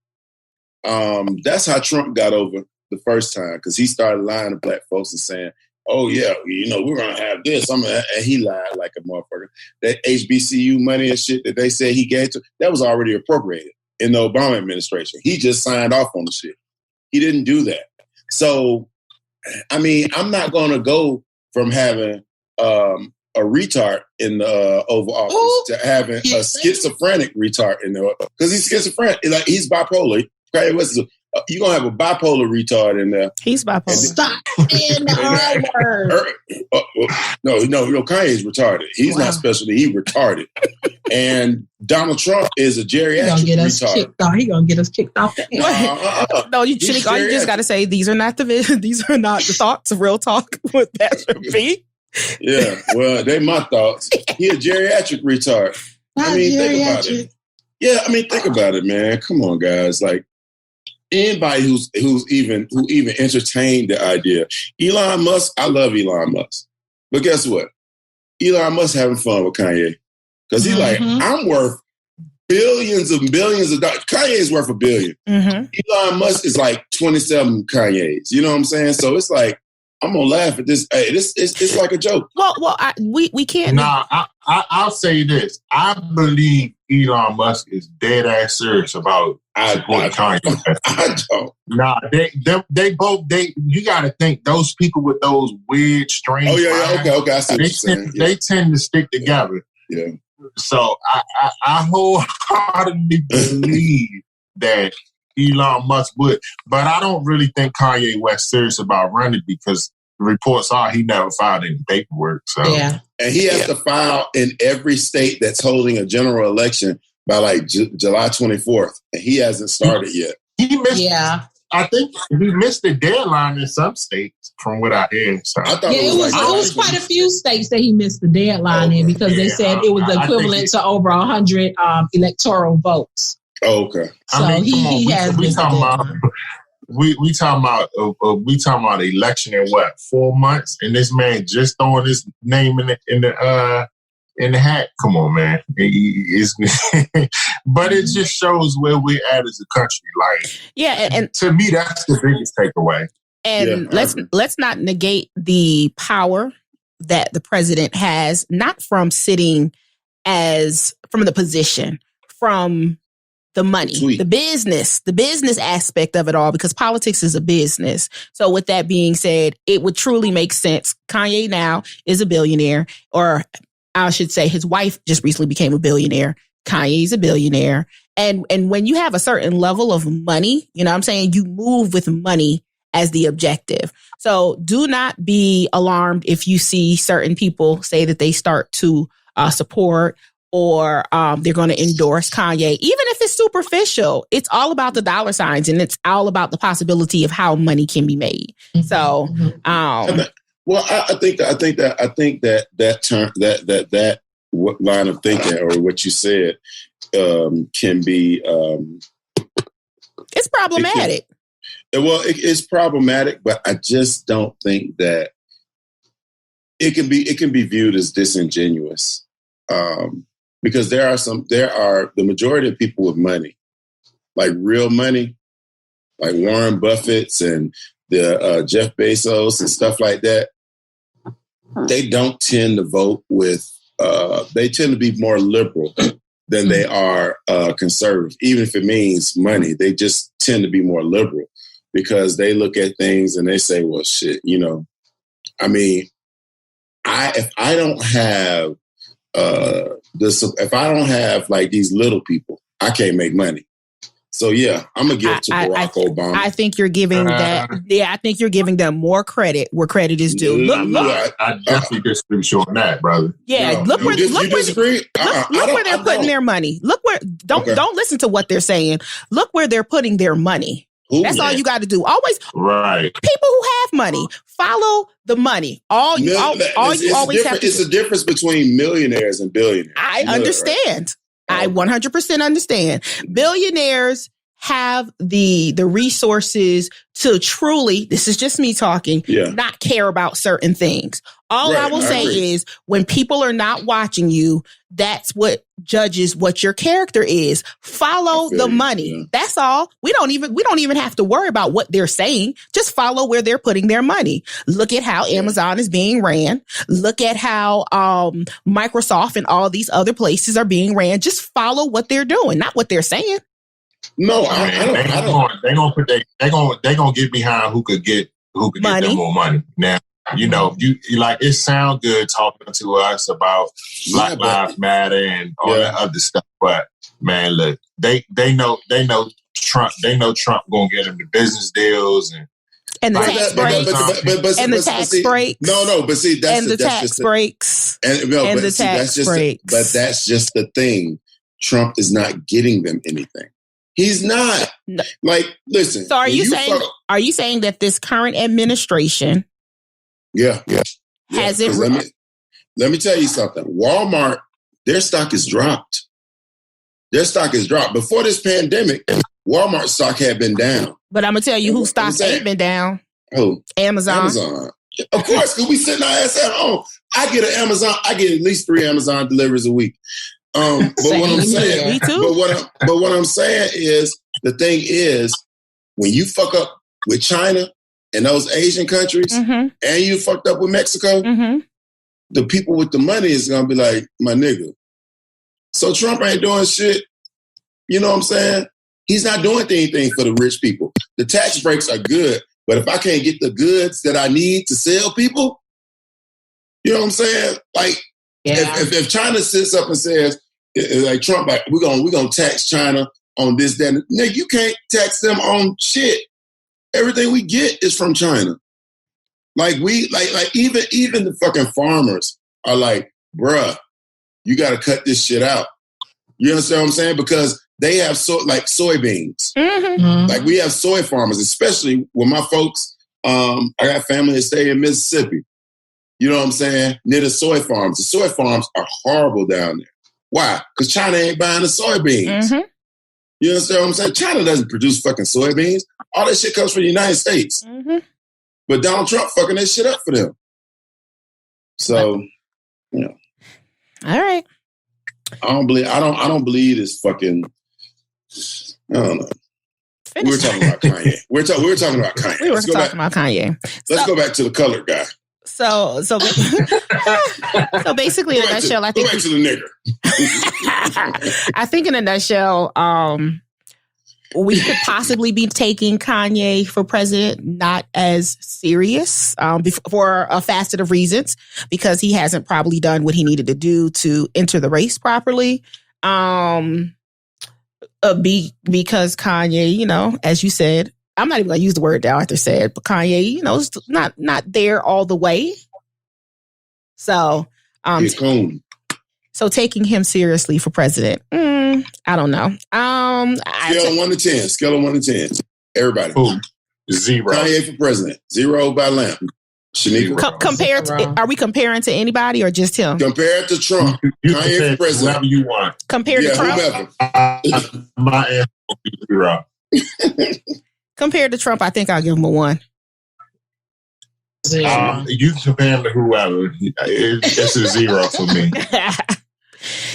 That's how Trump got over the first time, because he started lying to black folks and saying, oh yeah, we're going to have this. And he lied like a motherfucker. That HBCU money and shit that they said he gave to, that was already appropriated in the Obama administration. He just signed off on the shit. He didn't do that. So, I mean, I'm not going to go from having a retard in the Oval Office to having a schizophrenic retard in there, because he's schizophrenic. Like, he's bipolar. Kanye West is you're going to have a bipolar retard in there.
He's bipolar.
Stop saying the R word.
No, Kanye's retarded. He's not special. He retarded. And Donald Trump is a geriatric retard.
He's going to get us kicked off the air.
No, you just got to say, these are not the thoughts of Real Talk with Pastor B.
Yeah, well, they my thoughts. He a geriatric retard. Think about it. Yeah, think about it, man. Come on, guys. Like, anybody who even entertained the idea. Elon Musk, I love Elon Musk. But guess what? Elon Musk having fun with Kanye. Because he's like, I'm worth billions and billions of dollars. Kanye's worth $1 billion. Elon Musk is like 27 Kanye's. You know what I'm saying? So it's like, I'm gonna laugh at this. Hey, it's like a joke.
Well, we can't.
Nah, I'll say this. I believe Elon Musk is dead ass serious about supporting Kanye.
I don't.
Nah, they both. You got to think those people with those weird, strange.
Oh yeah, okay. I see
they tend to stick together.
Yeah.
So I wholeheartedly believe that Elon Musk would, but I don't really think Kanye West serious about running, because the reports are he never filed any paperwork. So
yeah,
and he has to file in every state that's holding a general election by like July 24th, and he hasn't started yet.
He missed. Yeah, I think he missed the deadline in some states, from what I hear. So
I thought
it was quite a few states that he missed the deadline in, because they said it was equivalent to over 100 electoral votes.
Oh, okay.
So we talking about election in what, 4 months, and this man just throwing his name in the hat. Come on, man. But it just shows where we're at as a country. Like,
yeah, and
to me, that's the biggest takeaway.
And let's not negate the power that the president has, not from sitting from the position, from the money, the business aspect of it all, because politics is a business. So with that being said, it would truly make sense. Kanye now is a billionaire, or I should say his wife just recently became a billionaire. Kanye's a billionaire. And when you have a certain level of money, you know what I'm saying, you move with money as the objective. So do not be alarmed if you see certain people say that they start to support or they're going to endorse Kanye, even if it's superficial. It's all about the dollar signs, and it's all about the possibility of how money can be made. So,
well, I think that term, that line of thinking, or what you said, can be
it's problematic.
It's problematic, but I just don't think that it can be viewed as disingenuous. Because there are the majority of people with money, like real money, like Warren Buffett's and the Jeff Bezos and stuff like that. They don't tend to vote with. They tend to be more liberal than they are conservative, even if it means money. They just tend to be more liberal because they look at things and they say, "Well, shit, you know." I mean, if I don't have if I don't have like these little people, I can't make money. So yeah, I'm gonna give it to Barack Obama.
I think you're giving that. Yeah, I think you're giving them more credit where credit is due.
I definitely disagree with you on that, brother.
Yeah, look where they're putting their money. Look where don't listen to what they're saying. Look where they're putting their money. That's all you got to do. Always,
right?
People who have money follow the money. It's
a difference between millionaires and billionaires.
I understand. Right? I 100% understand. Billionaires have the resources to truly, this is just me talking, not care about certain things. All I will say is when people are not watching you, that's what judges what your character is. Follow the money. Yeah. That's all. We don't even have to worry about what they're saying. Just follow where they're putting their money. Look at how Amazon is being ran. Look at how Microsoft and all these other places are being ran. Just follow what they're doing, not what they're saying.
No,
They're gonna get behind who could get them more money. Now, you know, you like it sound good talking to us about Black Lives Matter and all that other stuff, but man, look, they know Trump gonna get them the business deals and
the tax breaks and the tax breaks.
No, but see, that's
the tax breaks and the tax breaks.
But that's just the thing. Trump is not getting them anything. He's not. No. Like, listen.
So are you saying that this current administration has it?
Let me tell you something. Walmart, their stock is dropped. Before this pandemic, Walmart stock had been down.
But I'm gonna tell you whose stock ain't been down.
Who?
Amazon.
Of course, because we sitting our ass at home. I get at least 3 Amazon deliveries a week. But what I'm saying,
me too.
But what I'm saying is, the thing is, when you fuck up with China and those Asian countries, and you fucked up with Mexico, the people with the money is gonna be like, my nigga. So Trump ain't doing shit. You know what I'm saying? He's not doing anything for the rich people. The tax breaks are good, but if I can't get the goods that I need to sell people, you know what I'm saying? Like, if China sits up and says, like Trump, like we're gonna tax China on this, that, nigga, you can't tax them on shit. Everything we get is from China. Like even the fucking farmers are like, bruh, you got to cut this shit out. You understand what I'm saying? Because they have soybeans. Like we have soy farmers, especially with my folks. I got family that stay in Mississippi. You know what I'm saying? Near the soy farms. The soy farms are horrible down there. Why? Because China ain't buying the soybeans. You understand what I'm saying? China doesn't produce fucking soybeans. All that shit comes from the United States. But Donald Trump fucking that shit up for them. So, you know.
All right.
I don't believe this fucking. I don't know. We were talking about Kanye. We were talking about Kanye.
Let's go back to the colored guy. So basically, in a nutshell, I think.
Go back to the nigger.
I think in a nutshell, we could possibly be taking Kanye for president not as serious for a facet of reasons, because he hasn't probably done what he needed to do to enter the race properly. Because Kanye, as you said, I'm not even going to use the word that Arthur said, but Kanye, is not there all the way. So, so taking him seriously for president, I don't know.
Scale of 1 to 10. Scale of 1 to 10. Everybody.
Ooh, 0.
Kanye for president. 0 by Lamp. Shanika.
Compared to, are we comparing to anybody or just him?
Compared to Trump. Kanye for president.
Whoever you want.
Compared to Trump?
My answer will be 0.
Compared to Trump, I think I'll give him a 1.
0.
You can compare him to whoever. It's a 0 for me.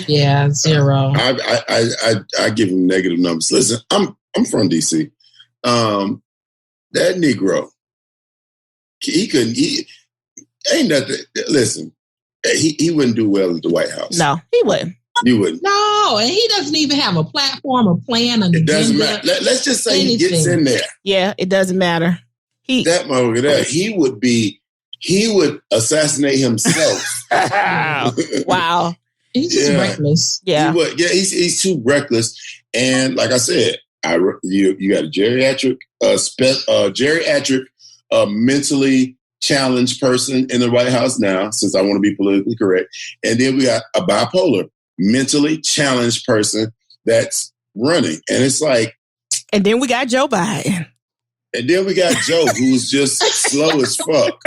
Yeah, 0.
I give him negative numbers. Listen, I'm from DC. That Negro, he ain't nothing. Listen, he wouldn't do well at the White House.
No, he wouldn't.
You wouldn't.
No, and he doesn't even have a platform, a plan, an
It doesn't
agenda.
matter. Let's just say he gets in there.
Yeah, it doesn't matter.
That motherfucker there, he would assassinate himself.
Wow.
He's just reckless.
Yeah.
He's too reckless. And like I said, you got a geriatric, mentally challenged person in the White House now, since I want to be politically correct. And then we got a bipolar, mentally challenged person that's running. And it's like...
And then we got Joe Biden.
And then we got Joe, who's just slow as fuck.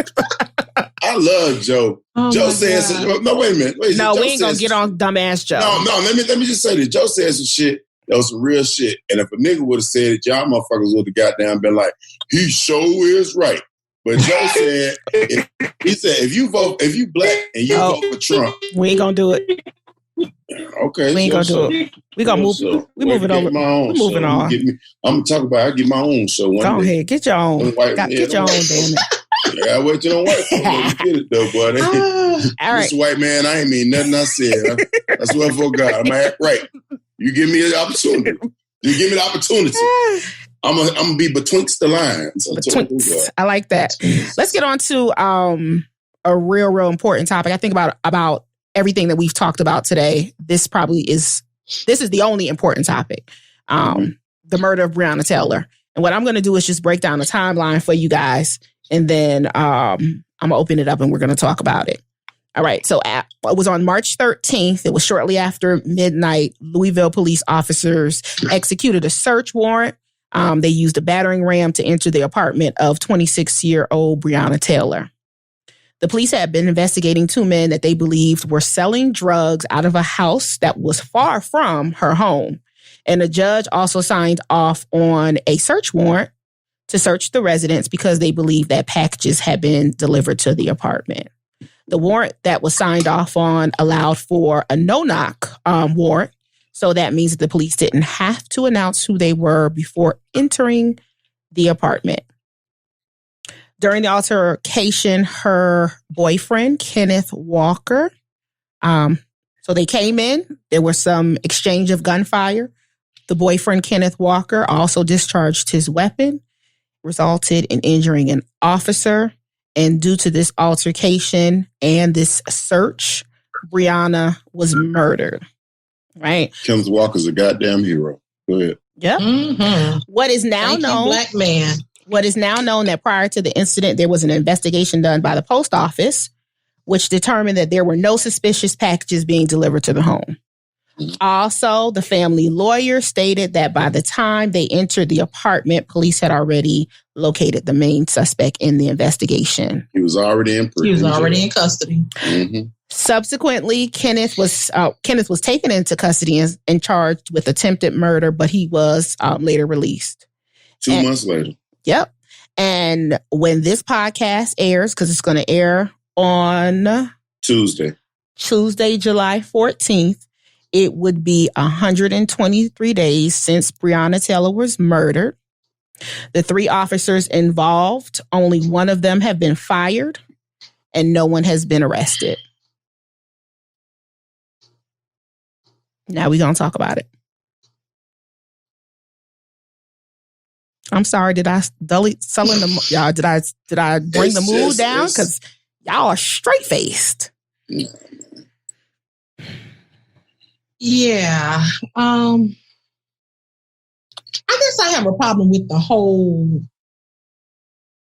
I love Joe.
Oh
Joe says, no, wait a minute.
No, we ain't going to get on dumbass Joe.
No, let me just say this. Joe said some shit that was some real shit. And if a nigga would have said it, y'all motherfuckers would have goddamn been like, he sure is right. But Joe said, if you black and you vote for Trump.
We ain't going to do it.
Okay.
We ain't going to do it. We going to move. We moving over. We moving on.
I'm going to talk about I get my own show.
Go ahead. Get your own. Get your own, damn it.
Yeah, I wait till them white folks let me get it though, buddy.
All right.
Mr. White Man, I ain't mean nothing I said. I swear for God, I'm act right. You give me the opportunity. I'm gonna be betwixt the lines.
I like that. Let's get on to a real important topic. I think about everything that we've talked about today. This is the only important topic. The murder of Breonna Taylor. And what I'm going to do is just break down the timeline for you guys. And then I'm going to open it up and we're going to talk about it. All right. So it was on March 13th. It was shortly after midnight. Louisville police officers executed a search warrant. They used a battering ram to enter the apartment of 26-year-old Breonna Taylor. The police had been investigating 2 men that they believed were selling drugs out of a house that was far from her home. And the judge also signed off on a search warrant to search the residence because they believed that packages had been delivered to the apartment. The warrant that was signed off on allowed for a no-knock warrant. So that means that the police didn't have to announce who they were before entering the apartment. During the altercation, her boyfriend, Kenneth Walker, so they came in. There was some exchange of gunfire. The boyfriend, Kenneth Walker, also discharged his weapon, resulted in injuring an officer. And due to this altercation and this search, Breonna was murdered. Right?
Kenneth Walker's a goddamn hero. Go ahead.
Yep. Mm-hmm. What is now known,
black man.
What is now known that prior to the incident, there was an investigation done by the post office, which determined that there were no suspicious packages being delivered to the home. Also, the family lawyer stated that by the time they entered the apartment, police had already located the main suspect in the investigation.
He was already in prison.
He was already in custody.
Mm-hmm.
Subsequently, Kenneth was taken into custody and charged with attempted murder, but he was later released.
2 months later.
Yep. And when this podcast airs, because it's going to air on Tuesday, July 14th, it would be 123 days since Breonna Taylor was murdered. The 3 officers involved, only one of them have been fired. and no one has been arrested. Now we're going to talk about it. I'm sorry, did I selling the y'all? Did I bring the mood down? Because y'all are straight faced.
Yeah. I guess I have a problem with the whole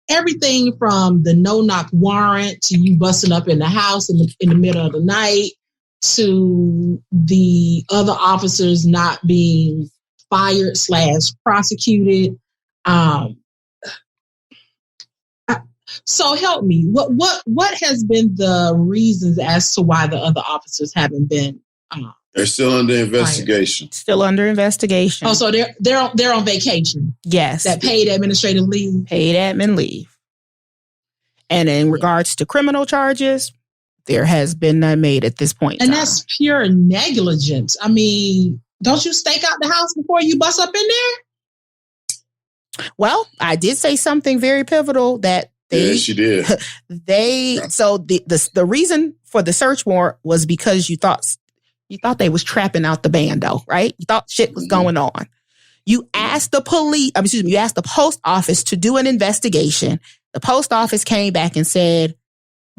everything from the no-knock warrant to you busting up in the house in the middle of the night to the other officers not being fired / prosecuted. So help me. What has been the reasons as to why the other officers haven't been?
They're still under investigation.
Fired. Still under investigation.
Oh, so they're on vacation.
Yes,
that paid administrative leave.
Paid admin leave. And in regards to criminal charges, there has been none made at this point.
And that's pure negligence. I mean, don't you stake out the house before you bust up in there?
Well, I did say something very pivotal that
she did.
So the reason for the search warrant was because you thought they was trapping out the bando, right? You thought shit was going on. You asked you asked the post office to do an investigation. The post office came back and said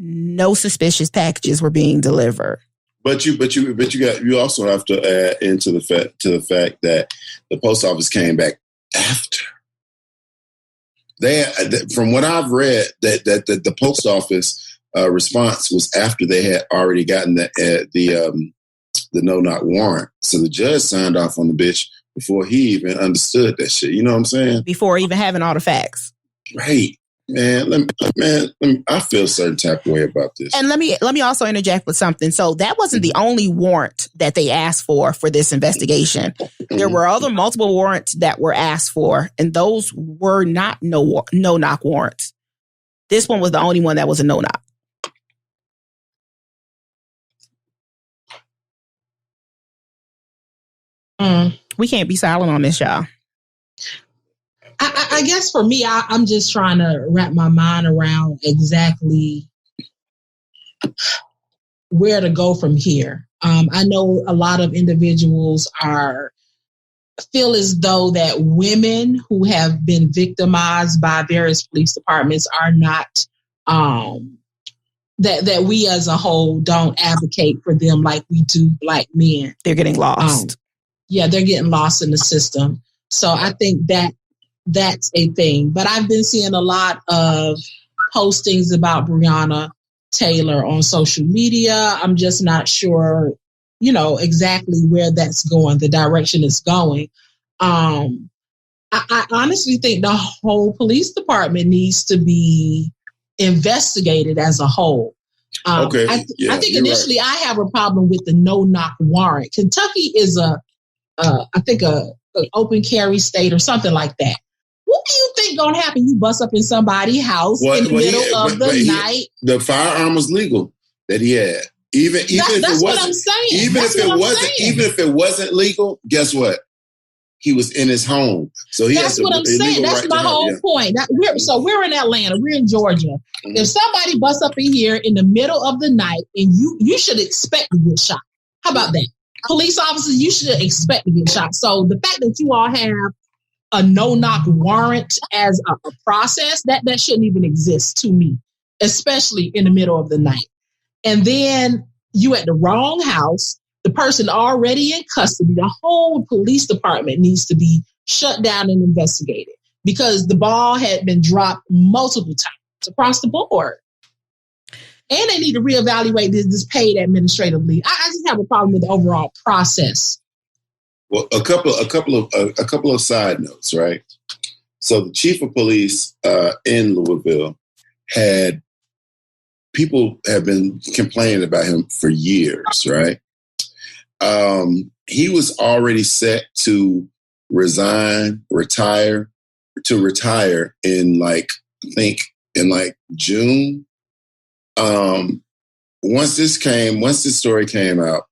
no suspicious packages were being delivered.
But you also have to add into the fact that the post office came back after. From what I've read, that the post office response was after they had already gotten the no-knock warrant. So the judge signed off on the bitch before he even understood that shit. You know what I'm saying?
Before even having all the facts.
Right. Man, I feel a certain type of way about this.
And let me also interject with something. So that wasn't the only warrant that they asked for this investigation. There were other multiple warrants that were asked for, and those were not no-knock warrants. This one was the only one that was a no-knock. We can't be silent on this, y'all.
I guess for me, I'm just trying to wrap my mind around exactly where to go from here. I know a lot of individuals feel as though that women who have been victimized by various police departments are not, that we as a whole don't advocate for them like we do Black men.
They're getting lost.
They're getting lost in the system. So I think that's a thing. But I've been seeing a lot of postings about Breonna Taylor on social media. I'm just not sure, exactly where that's going, the direction it's going. I honestly think the whole police department needs to be investigated as a whole. I think initially I have a problem with the no-knock warrant. Kentucky is I think an open carry state or something like that. What do you think gonna happen? You bust up in somebody's house in the middle of the night.
The firearm was legal that he had. Even if it wasn't legal, guess what? He was in his home. So
that's what I'm saying. That's my whole point. We're in Atlanta. We're in Georgia. Mm-hmm. If somebody busts up in here in the middle of the night, and you should expect to get shot. How about that? Police officers, you should expect to get shot. So the fact that you all have a no-knock warrant as a process, that shouldn't even exist to me, especially in the middle of the night. And then you at the wrong house, the person already in custody, the whole police department needs to be shut down and investigated because the ball had been dropped multiple times across the board. And they need to reevaluate this paid administrative leave. I just have a problem with the overall process.
Well, a couple of side notes, right? So the chief of police in Louisville people have been complaining about him for years, right? He was already set to retire in June. Once this story came out,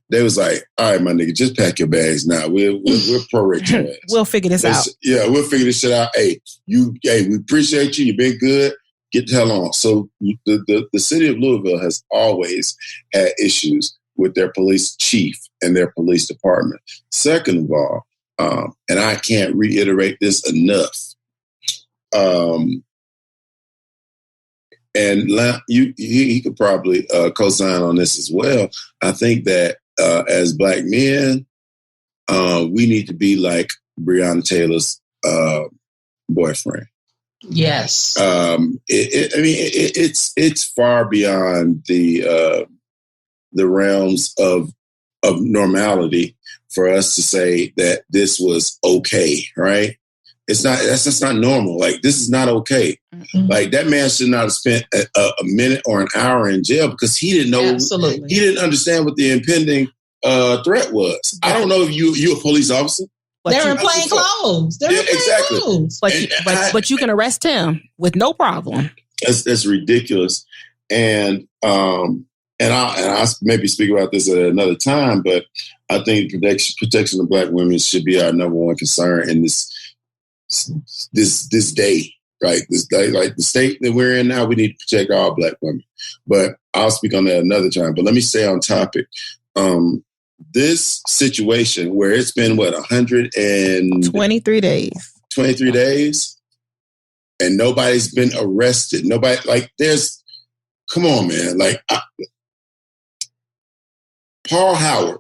they was like, all right, my nigga, just pack your bags now. We'll prorate your ass.
We'll figure this out.
Yeah, we'll figure this shit out. Hey, we appreciate you. You've been good. get the hell on. So the city of Louisville has always had issues with their police chief and their police department. Second of all, and I can't reiterate this enough, and he could probably co-sign on this as well. I think that as Black men, we need to be like Breonna Taylor's boyfriend.
Yes.
It's far beyond the realms of normality for us to say that this was okay, right? It's not. That's just not normal. Like, this is not okay. Mm-hmm. Like, that man should not have spent a minute or an hour in jail because he didn't know.
Absolutely.
He didn't understand what the impending threat was. I don't know if you a police officer.
They're in plain clothes.
Exactly.
Clothes.
But you can arrest him with no problem.
That's ridiculous. And I maybe speak about this at another time, but I think protection of Black women should be our number one concern in this day, right? This day, like the state that we're in now, we need to protect all Black women. But I'll speak on that another time. But let me stay on topic. This situation where it's been 123
days.
23 days, and nobody's been arrested. Nobody, like, come on, man. Like, Paul Howard.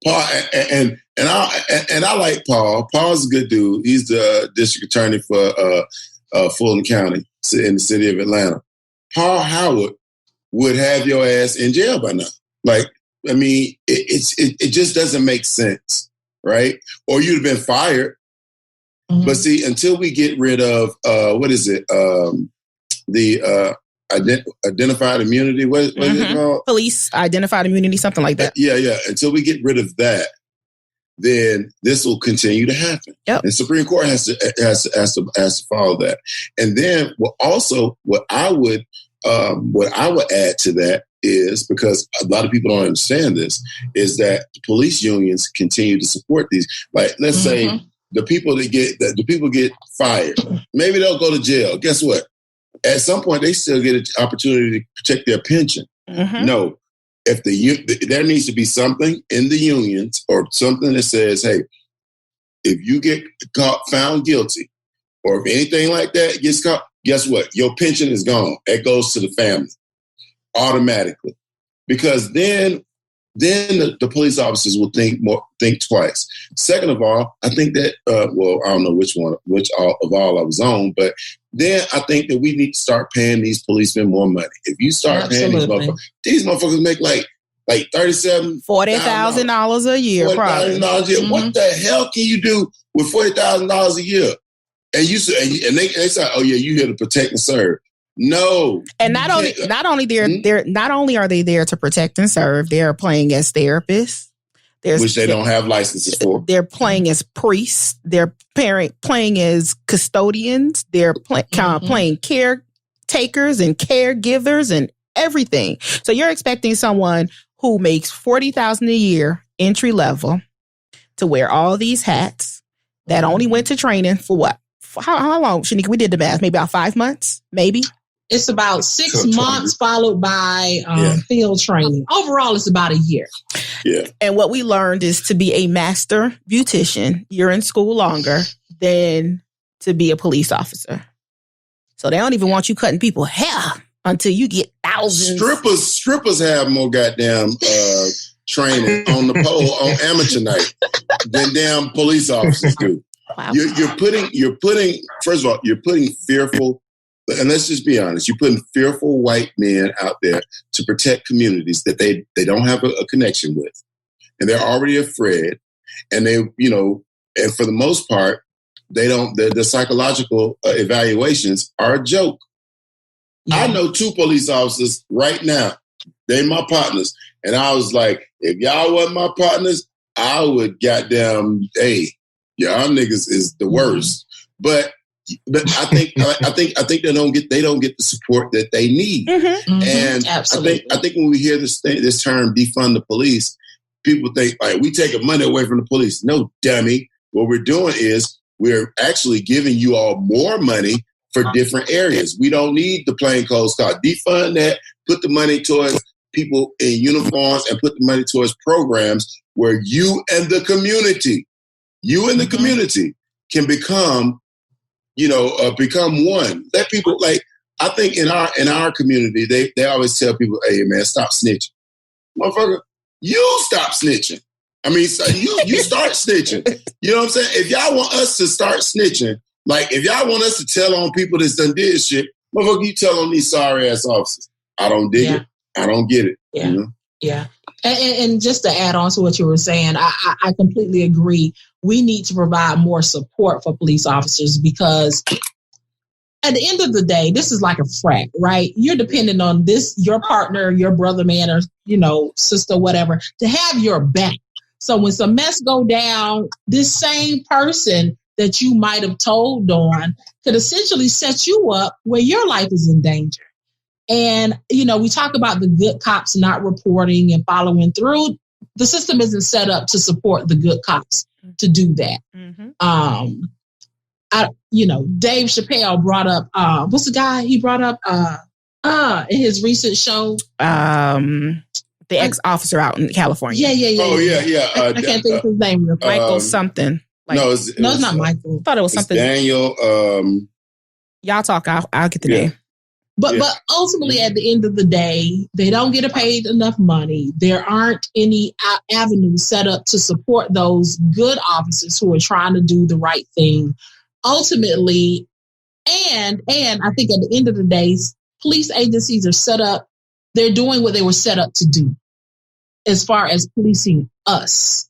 Paul and I like Paul. Paul's a good dude. He's the district attorney for Fulton County in the city of Atlanta. Paul Howard would have your ass in jail by now. Like, I mean, it just doesn't make sense, right? Or you'd have been fired. Mm-hmm. But see, until we get rid of identified immunity. What is it called?
Police identified immunity, something like that.
Yeah. Until we get rid of that, then this will continue to happen.
Yep.
And Supreme Court has to follow that. And then what I would add to that is, because a lot of people don't understand this, is that the police unions continue to support these. Like, let's say the people get fired. Maybe they'll go to jail. Guess what? At some point, they still get an opportunity to protect their pension. Mm-hmm. No, if there needs to be something in the unions or something that says, hey, if you get found guilty, or if anything like that gets caught, guess what? Your pension is gone. It goes to the family automatically, because then the police officers will think twice. Second of all, I think that I don't know which of all I was on, but then I think that we need to start paying these policemen more money. If you start paying these motherfuckers make like $37,000,
$40,000 a year, probably.
Mm-hmm. What the hell can you do with $40,000 a year? And they say, oh yeah, you here to protect and serve. No.
And not only are they there to protect and serve, they are playing as therapists.
Which they don't have licenses for.
They're playing as priests. They're playing as custodians. They're playing caretakers and caregivers and everything. So you're expecting someone who makes $40,000 a year, entry level, to wear all these hats, that only went to training for what? How long, Shanika? We did the math. Maybe about 5 months, maybe.
It's about 6 months followed by field training. Overall, it's about a year.
Yeah.
And what we learned is to be a master beautician, you're in school longer than to be a police officer. So they don't even want you cutting people's hair until you get thousands.
Strippers have more goddamn training on the pole on amateur night than damn police officers do. Wow. You're putting first of all, you're putting fearful. And let's just be honest, you're putting fearful white men out there to protect communities that they don't have a connection with. And they're already afraid. And and for the most part, the psychological evaluations are a joke. Yeah. I know 2 police officers right now. They're my partners. And I was like, if y'all wasn't my partners, I would goddamn, hey, y'all niggas is the worst. But I think they don't get the support that they need. Mm-hmm. Mm-hmm. And absolutely. I think when we hear this term defund the police, people think like we taking money away from the police. No, dummy. What we're doing is we're actually giving you all more money for different areas. We don't need the plainclothes car. Defund that, put the money towards people in uniforms and put the money towards programs where you and the community can become, become one. Let people, like, I think in our community, they always tell people, hey, man, stop snitching. Motherfucker, you stop snitching. I mean, so you start snitching. You know what I'm saying? If y'all want us to start snitching, like if y'all want us to tell on people that's done did shit, motherfucker, you tell on these sorry ass officers. I don't dig it. I don't get it.
Yeah.
You know?
Yeah. And just to add on to what you were saying, I completely agree. We need to provide more support for police officers because at the end of the day, this is like a frat, right? You're dependent on your partner, your brother, man, or, sister, whatever, to have your back. So when some mess go down, this same person that you might have told on could essentially set you up where your life is in danger. And, we talk about the good cops not reporting and following through. The system isn't set up to support the good cops to do that. Mm-hmm. Dave Chappelle brought up, what's the guy he brought up in his recent show?
The ex-officer out in California.
Yeah.
Oh, yeah.
I can't think of his name.
Michael something.
No, it's
not Michael.
I thought it was something.
Daniel.
Y'all talk. I'll get the name.
But ultimately, at the end of the day, they don't get paid enough money. There aren't any avenues set up to support those good officers who are trying to do the right thing. Ultimately, and I think at the end of the day, police agencies are set up. They're doing what they were set up to do as far as policing us.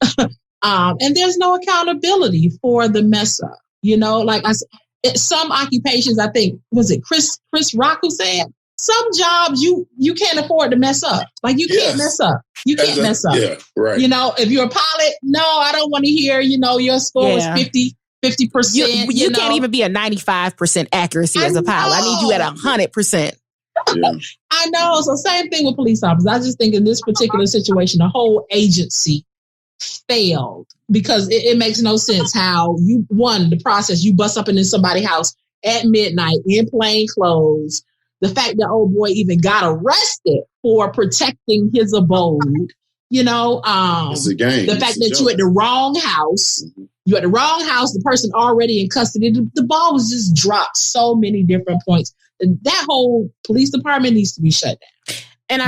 And there's no accountability for the mess up. Like I said, some occupations, I think, was it Chris Rock who said, some jobs you can't afford to mess up. Like you can't mess up. You can't mess up.
Yeah, right.
If you're a pilot, no, I don't want to hear, your score was 50%.
You can't even be a 95% accuracy as a pilot. I need you at 100%.
Yeah.
I know. So same thing with police officers. I just think in this particular situation, the whole agency failed because it makes no sense how the process, you bust up into somebody's house at midnight in plain clothes. The fact that old boy even got arrested for protecting his abode,
it's a game.
The fact that you at the wrong house, the person already in custody, the ball was just dropped so many different points. That whole police department needs to be shut down.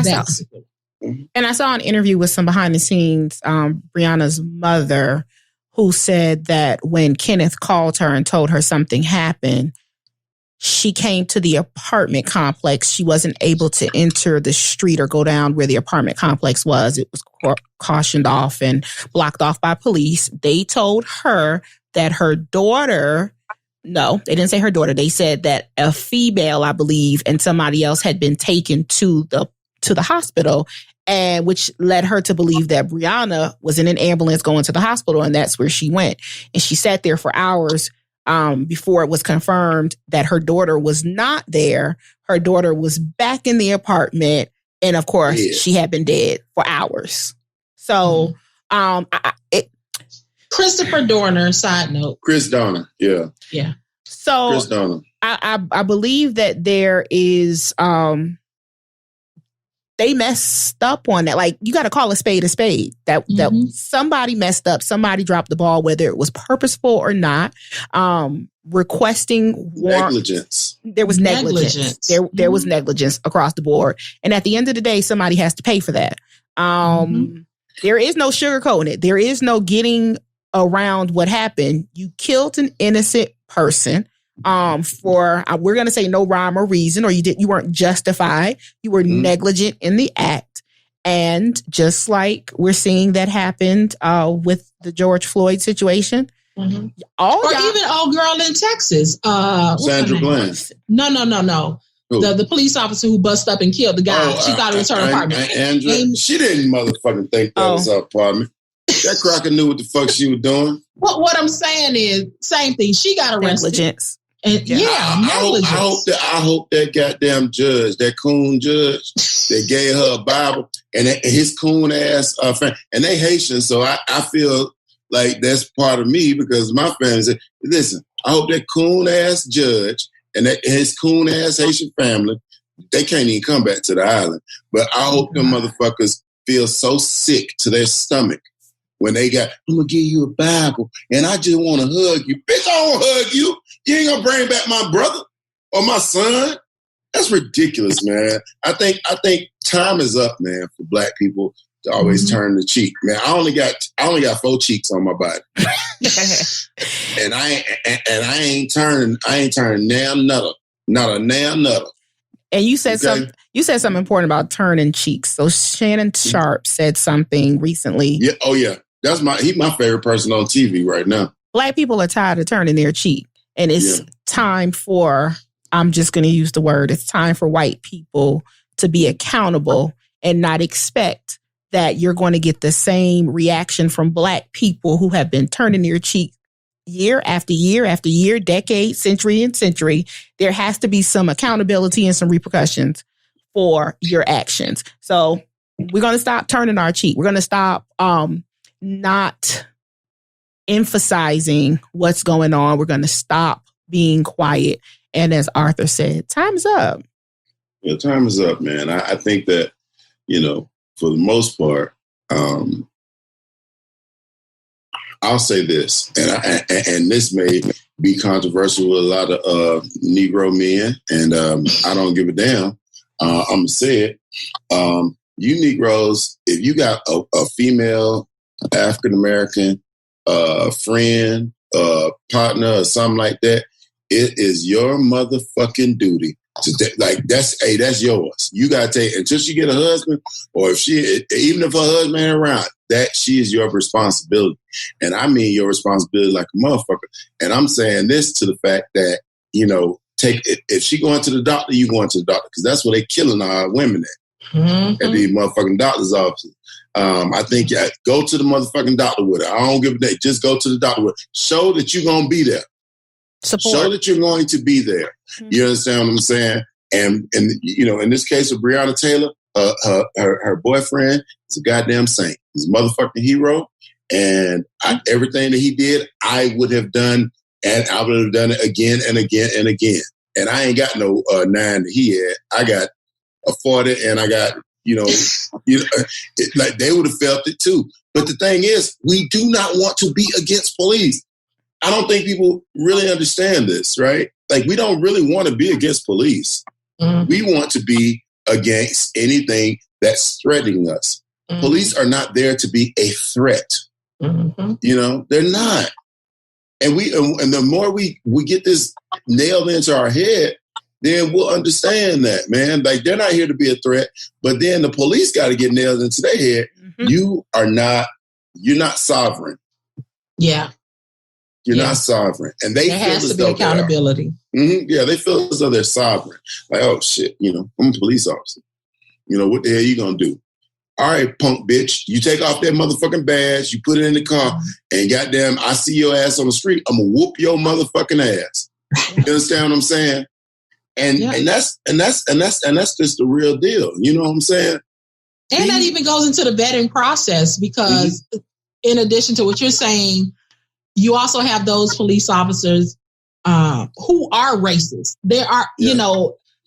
And I saw an interview with some behind the scenes, Breonna's mother, who said that when Kenneth called her and told her something happened, she came to the apartment complex. She wasn't able to enter the street or go down where the apartment complex was. It was cautioned off and blocked off by police. They told her that her daughter... No, they didn't say her daughter. They said that a female, I believe, and somebody else had been taken to the hospital, and which led her to believe that Breonna was in an ambulance going to the hospital, and that's where she went. And she sat there for hours before it was confirmed that her daughter was not there. Her daughter was back in the apartment, and of course, she had been dead for hours. So,
Christopher Dorner, side note.
Chris Dorner, yeah.
Yeah.
So
Chris Dorner.
I believe that there is they messed up on that. Like, you gotta call a spade a spade. That somebody messed up, somebody dropped the ball, whether it was purposeful or not. Requesting
negligence.
There was negligence. There was negligence across the board. And at the end of the day, somebody has to pay for that. There is no sugarcoating it. There is no getting around what happened. You killed an innocent person for we're going to say no rhyme or reason, or you weren't justified. You were negligent in the act. And just like we're seeing that happened with the George Floyd situation.
Or even old girl in Texas.
Sandra Bland.
No. The police officer who busted up and killed the guy. She thought it was her apartment.
She didn't motherfucking think that was her apartment. That cracker knew what the fuck she was doing.
What I'm saying is, same thing. She got arrested.
Negligence.
And negligence.
I hope that goddamn judge, that coon judge, that gave her a Bible and his coon ass friend, and they Haitian, so I feel like that's part of me because my family said, listen, I hope that coon ass judge and his coon ass Haitian family, they can't even come back to the island. But I hope them motherfuckers feel so sick to their stomach when they got, I'm gonna give you a Bible and I just want to hug you. Bitch, I don't hug you. You ain't gonna bring back my brother or my son. That's ridiculous, man. I think time is up, man, for Black people to always turn the cheek. Man, I only got 4 cheeks on my body. and I ain't turning damn nutter. Not a damn nutter.
And you said something important about turning cheeks. So Shannon Sharp said something recently.
Yeah, oh yeah. He's my favorite person on TV right now.
Black people are tired of turning their cheek. And it's time for, I'm just going to use the word, it's time for white people to be accountable and not expect that you're going to get the same reaction from Black people who have been turning their cheek year after year after year, decade, century and century. There has to be some accountability and some repercussions for your actions. So we're going to stop turning our cheek. We're going to stop not emphasizing what's going on. We're going to stop being quiet. And as Arthur said, time's up.
Yeah, time is up, man. I think that, for the most part, I'll say this, and this may be controversial with a lot of Negro men, and I don't give a damn. I'm going to say it. You Negroes, if you got a female African-American friend, partner, or something like that, it is your motherfucking duty to that's yours. You gotta take until she get a husband, or even if her husband ain't around, that she is your responsibility. And I mean your responsibility like a motherfucker. And I'm saying this to the fact that, if she going to the doctor, you going to the doctor, because that's where they killing our women at these motherfucking doctor's offices. I think go to the motherfucking doctor with her. I don't give a damn. Just go to the doctor with her. Show that you're gonna be there.
Support.
Show that you're going to be there. You understand what I'm saying? And in this case of Breonna Taylor, her boyfriend is a goddamn saint. He's a motherfucking hero. And everything that he did, I would have done, and I would have done it again and again and again. And I ain't got no 9 that he had. I got a 40, and I got, like they would have felt it too. But the thing is, we do not want to be against police. I don't think people really understand this, right? Like, we don't really want to be against police. We want to be against anything that's threatening us. Police are not there to be a threat. They're not. And the more we get this nailed into our head, then we'll understand that, man. Like, they're not here to be a threat, but then the police got to get nailed into their head. You're not sovereign.
Yeah.
You're not sovereign. And there
has to be accountability.
Yeah, they feel as though they're sovereign. Like, oh shit, I'm a police officer. What the hell you gonna do? All right, punk bitch, you take off that motherfucking badge, you put it in the car, and goddamn, I see your ass on the street, I'm gonna whoop your motherfucking ass. You understand what I'm saying? And that's just the real deal. You know what I'm saying?
And that even goes into the vetting process, because in addition to what you're saying, you also have those police officers who are racist. There are,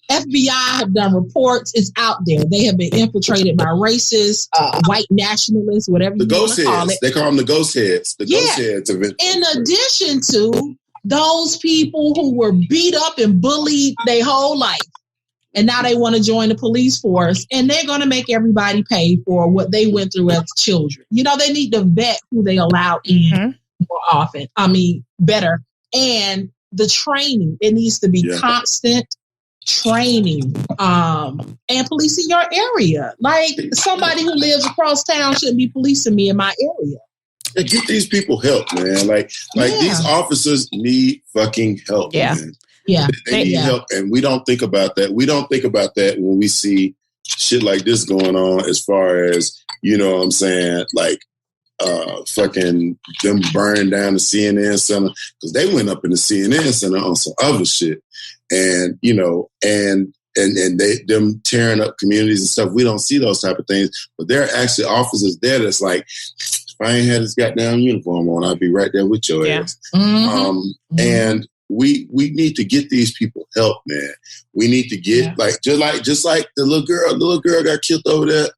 FBI have done reports. It's out there. They have been infiltrated by racists, white nationalists, whatever you want to call it.
They call them the ghost heads. The ghost heads of it.
In addition to those people who were beat up and bullied their whole life, and now they want to join the police force, and they're going to make everybody pay for what they went through as children. They need to vet who they allow in more often. Better. And the training, it needs to be constant training and policing your area. Like, somebody who lives across town shouldn't be policing me in my area.
And get these people help, man. Like these officers need fucking help, man.
Yeah.
They need help, and we don't think about that. We don't think about that when we see shit like this going on, as far as, what I'm saying, like fucking them burning down the CNN center, because they went up in the CNN center on some other shit, and and them tearing up communities and stuff. We don't see those type of things, but there are actually officers there that's like, if I ain't had this goddamn uniform on, I'd be right there with your ass. And we need to get these people help, man. We need to get just like the little girl got killed over there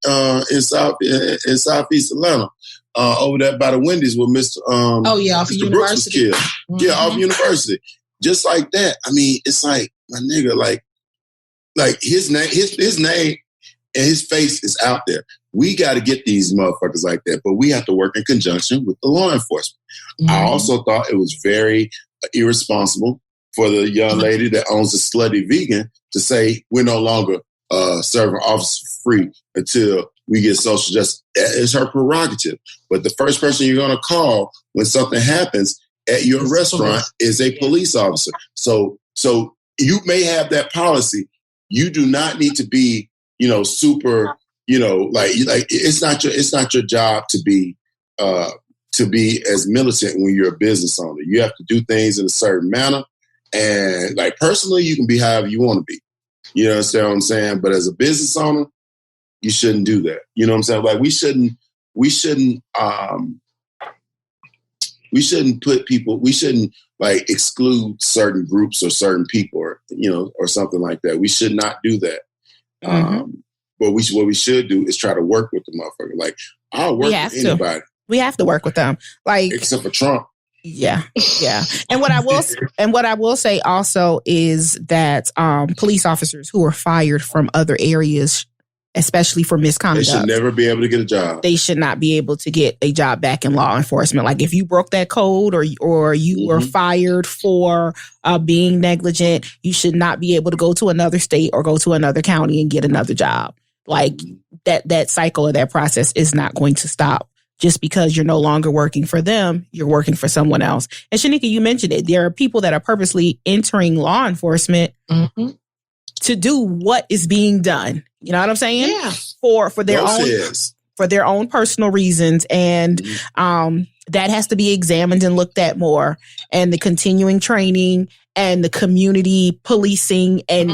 in Southeast Atlanta, over there by the Wendy's where Mr.
Mr.
Brooks was killed. Yeah, off University. Just like that. I mean, it's like, my nigga, like his name and his face is out there. We got to get these motherfuckers like that, but we have to work in conjunction with the law enforcement. I also thought it was very irresponsible for the young lady that owns a slutty vegan to say we're no longer serving officers free until we get social justice. It's her prerogative. But the first person you're going to call when something happens at your restaurant is a police officer. So you may have that policy. You do not need to be, super, like it's not your job to be as militant when you're a business owner. You have to do things in a certain manner. And like personally, you can be however you want to be. You understand what I'm saying? But as a business owner, you shouldn't do that. You know what I'm saying? Like we shouldn't like exclude certain groups or certain people or something like that. We should not do that. But what we should do is try to work with the motherfucker. Like I'll work with anybody.
We have to work with them. Like
except for Trump.
Yeah. And what I will say also is that police officers who are fired from other areas, especially for misconduct,
they should never be able to get a job.
They should not be able to get a job back in law enforcement. Like if you broke that code or you were fired for being negligent, you should not be able to go to another state or go to another county and get another job. Like that cycle or that process is not going to stop. Just because you're no longer working for them, you're working for someone else. And Shanika, you mentioned it. There are people that are purposely entering law enforcement to do what is being done. You know what I'm saying?
Yeah.
For their own personal reasons. And that has to be examined and looked at more. And the continuing training and the community policing and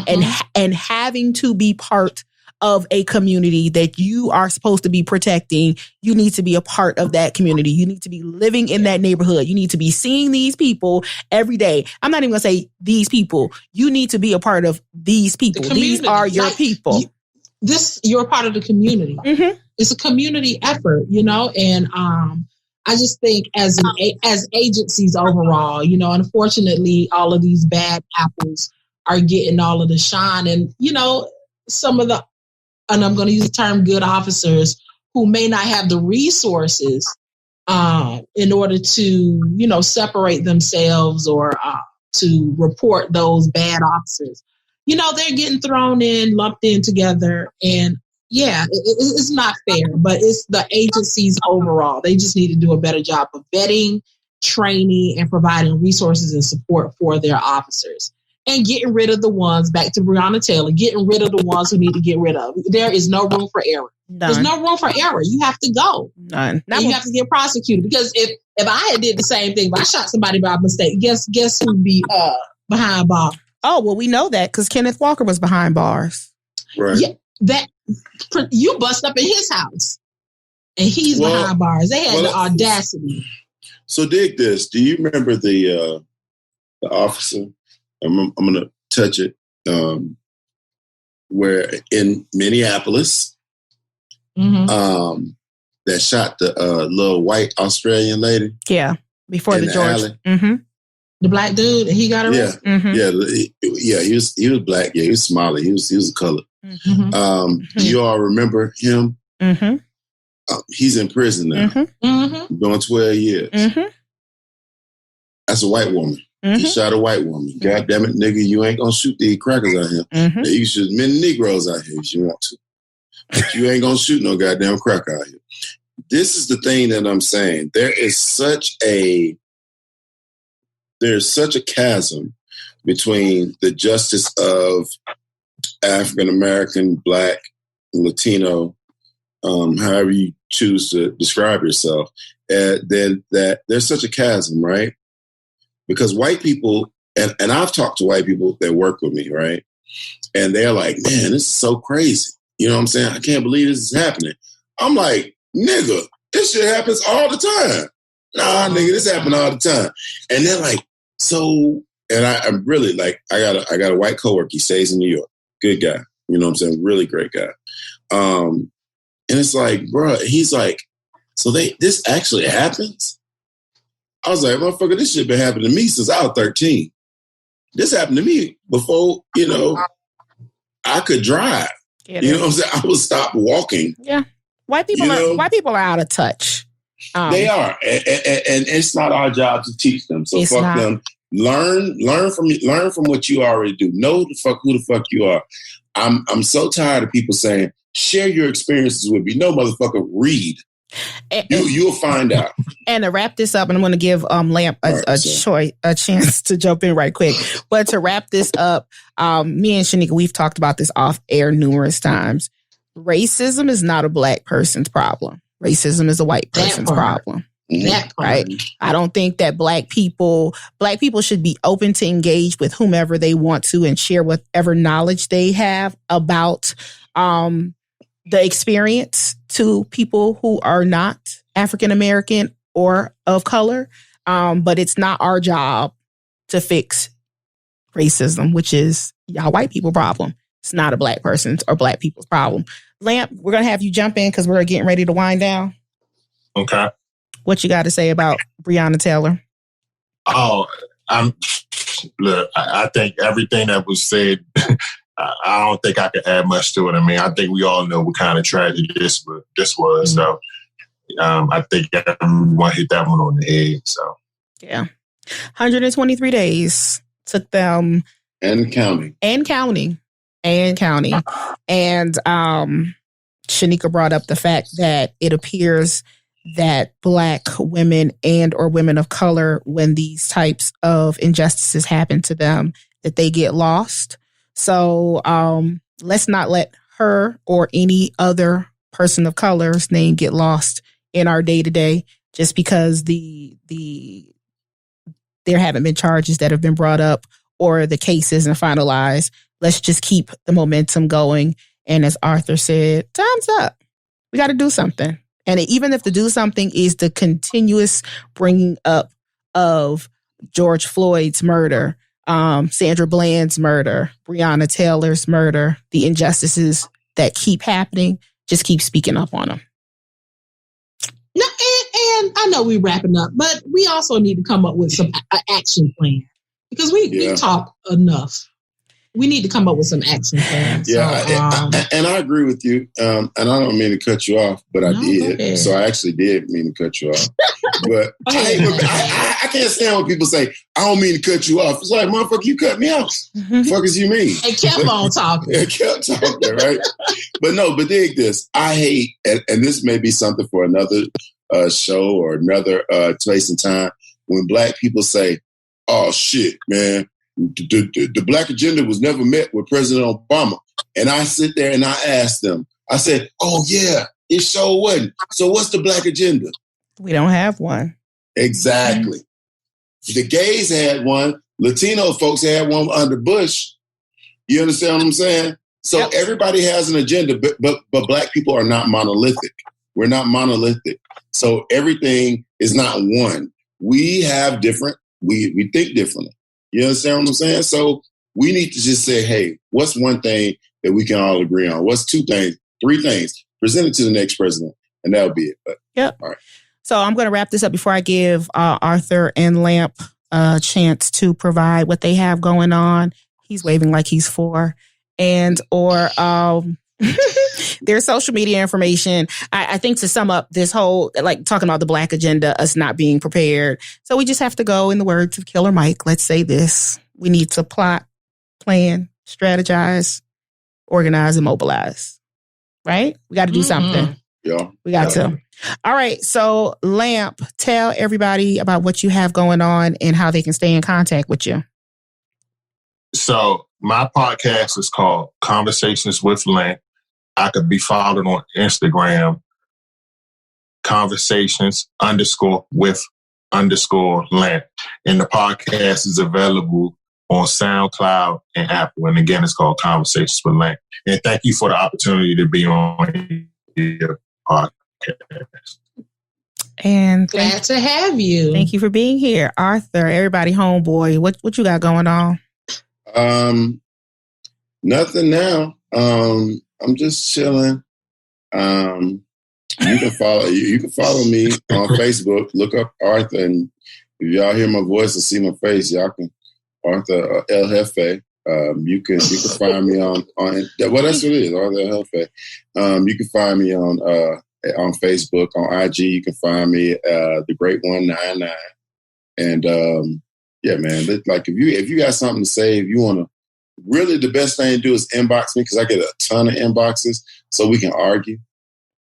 having to be part of a community that you are supposed to be protecting. You need to be a part of that community. You need to be living in that neighborhood. You need to be seeing these people every day. I'm not even going to say these people. You need to be a part of these people. These are your people.
You're a part of the community. It's a community effort, and I just think as agencies overall, unfortunately, all of these bad apples are getting all of the shine. And, some of the, and I'm going to use the term good officers who may not have the resources in order to, separate themselves or to report those bad officers. They're getting thrown in, lumped in together. And it's not fair, but it's the agencies overall. They just need to do a better job of vetting, training, and providing resources and support for their officers. And getting rid of the ones, back to Breonna Taylor, getting rid of the ones who need to get rid of. There is no room for error.
None.
There's no room for error. You have to go.
None.
And you have to get prosecuted. Because if I had did the same thing, if I shot somebody by mistake, guess who'd be behind bars?
Oh, well, we know that because Kenneth Walker was behind bars.
Right.
Yeah, that you bust up in his house and he's behind bars. They had the audacity.
So dig this. Do you remember the officer? I'm going to touch it. Where in Minneapolis, that shot the little white Australian lady.
Yeah, before the George.
The black dude, he got arrested.
Yeah. He was black. Yeah, he was Somali. He was a color. You all remember him? He's in prison now. Doing 12 years. That's a white woman. He shot a white woman. God damn it, nigga, you ain't gonna shoot these crackers out here. You shoot many Negroes out here if you want to. But you ain't gonna shoot no goddamn cracker out here. This is the thing that I'm saying. There's such a chasm between the justice of African American, Black, Latino, however you choose to describe yourself, that there's such a chasm, right? Because white people, and I've talked to white people that work with me, right? And they're like, man, this is so crazy. You know what I'm saying? I can't believe this is happening. I'm like, nigga, this shit happens all the time. Nah, nigga, this happens all the time. And they're like, so And I'm really like, I got a white coworker. He stays in New York. Good guy. You know what I'm saying? Really great guy. And it's like, bro, he's like, so this actually happens? I was like, motherfucker, this shit been happening to me since I was 13. This happened to me before, I could drive. You know what I'm saying? I would stop walking.
Yeah. White people are out of touch.
They are. And it's not our job to teach them. So fuck them. Learn from what you already do. Know who the fuck you are. I'm so tired of people saying, share your experiences with me. No, motherfucker, read. You'll find out. And
to wrap this up, and I'm going to give Lamp a chance to jump in right quick. But to wrap this up, me and Shanika, we've talked about this off air numerous times. Racism is not a black person's problem. Racism is a white person's problem. Right? I don't think that black people should be open to engage with whomever they want to and share whatever knowledge they have about the experience to people who are not African American or of color. But it's not our job to fix racism, which is y'all white people problem. It's not a black person's or black people's problem. Lamp, we're going to have you jump in because we're getting ready to wind down.
Okay.
What you got to say about Breonna Taylor?
Oh, I think everything that was said, I don't think I could add much to it. I mean, I think we all know what kind of tragedy this was. So I think everyone hit that one on the head. So
yeah, 123 days took them,
and counting.
And Shanika brought up the fact that it appears that Black women and or women of color, when these types of injustices happen to them, that they get lost. So let's not let her or any other person of color's name get lost in our day-to-day just because there haven't been charges that have been brought up or the case isn't finalized. Let's just keep the momentum going. And as Arthur said, time's up. We got to do something. And even if the do something is the continuous bringing up of George Floyd's murder, Sandra Bland's murder, Breonna Taylor's murder, the injustices that keep happening, just keep speaking up on them.
No, and I know we're wrapping up, but we also need to come up with some action plan because we talk enough. We need to come up with some action plans.
Yeah, and I agree with you. And I don't mean to cut you off, but I did. Okay. So I actually did mean to cut you off. But I can't stand when people say, I don't mean to cut you off. It's like, motherfucker, you cut me off. Fuck is you mean?
And kept on talking.
It kept talking, right? But dig this. I hate, and this may be something for another show or another place and time, when Black people say, oh, shit, man. The Black agenda was never met with President Obama. And I sit there and I ask them, I said, oh, yeah, it sure wasn't. So what's the Black agenda?
We don't have one.
Exactly. The gays had one. Latino folks had one under Bush. You understand what I'm saying? So everybody has an agenda, but Black people are not monolithic. We're not monolithic. So everything is not one. We have different, we think differently. You understand what I'm saying? So we need to just say, hey, what's one thing that we can all agree on? What's 2 things, 3 things? Present it to the next president, and that'll be it. But, all right.
So I'm going to wrap this up before I give Arthur and Lamp a chance to provide what they have going on. He's waving like he's 4. And or their social media information. I think to sum up this whole, like talking about the Black agenda, us not being prepared. So we just have to go, in the words of Killer Mike, let's say this. We need to plot, plan, strategize, organize, and mobilize. Right? We got to do something.
Yeah.
We got to. All right. So Lamp, tell everybody about what you have going on and how they can stay in contact with you.
So my podcast is called Conversations with Lamp. I could be followed on Instagram, conversations_with_Lamp. And the podcast is available on SoundCloud and Apple. And again, it's called Conversations with Lamp. And thank you for the opportunity to be on your podcast.
And
glad to have you.
Thank you for being here, Arthur. Everybody, homeboy. What you got going on?
Nothing now. I'm just chilling. You can follow me on Facebook. Look up Arthur, and if y'all hear my voice and see my face, y'all can Arthur El Jefe. You can find me on well, that's what it is, Arthur El Jefe. You can find me on Facebook, on IG. You can find me the Great 199. And yeah, man, like if you got something to say, if you want to, really the best thing to do is inbox me because I get a ton of inboxes, so we can argue.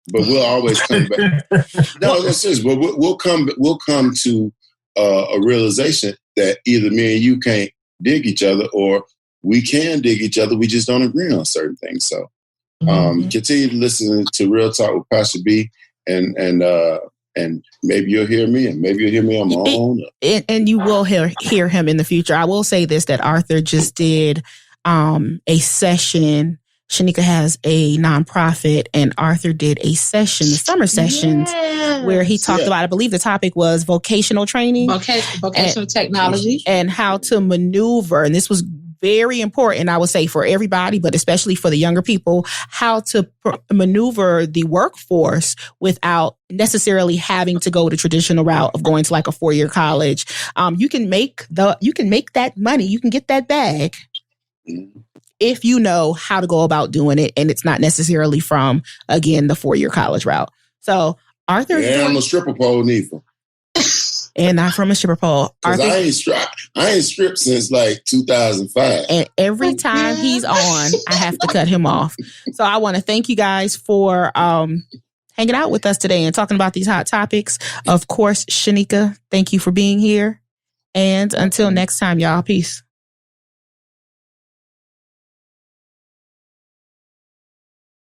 But we'll always come back. No, seriously. But we'll come to a realization that either me and you can't dig each other, or we can dig each other. We just don't agree on certain things. So continue to listen to Real Talk with Pastor B, and maybe you'll hear me, and maybe you'll hear me on my own.
And you will hear him in the future. I will say this, that Arthur just did a session. Shanika has a nonprofit, and Arthur did a session, the summer sessions, where he talked about, I believe the topic was vocational training.
Vocational technology.
And how to maneuver. And this was very important, I would say, for everybody, but especially for the younger people, how to maneuver the workforce without necessarily having to go the traditional route of going to like a 4-year college. You can make that money, you can get that bag if you know how to go about doing it, and it's not necessarily from, again, the 4-year college route. So Arthur,
I'm a stripper pole neither.
And not from a stripper pole.
Arthur, I ain't stripped since like 2005.
And every time he's on, I have to cut him off. So I want to thank you guys for hanging out with us today and talking about these hot topics. Of course, Shanika, thank you for being here. And until next time, y'all, peace.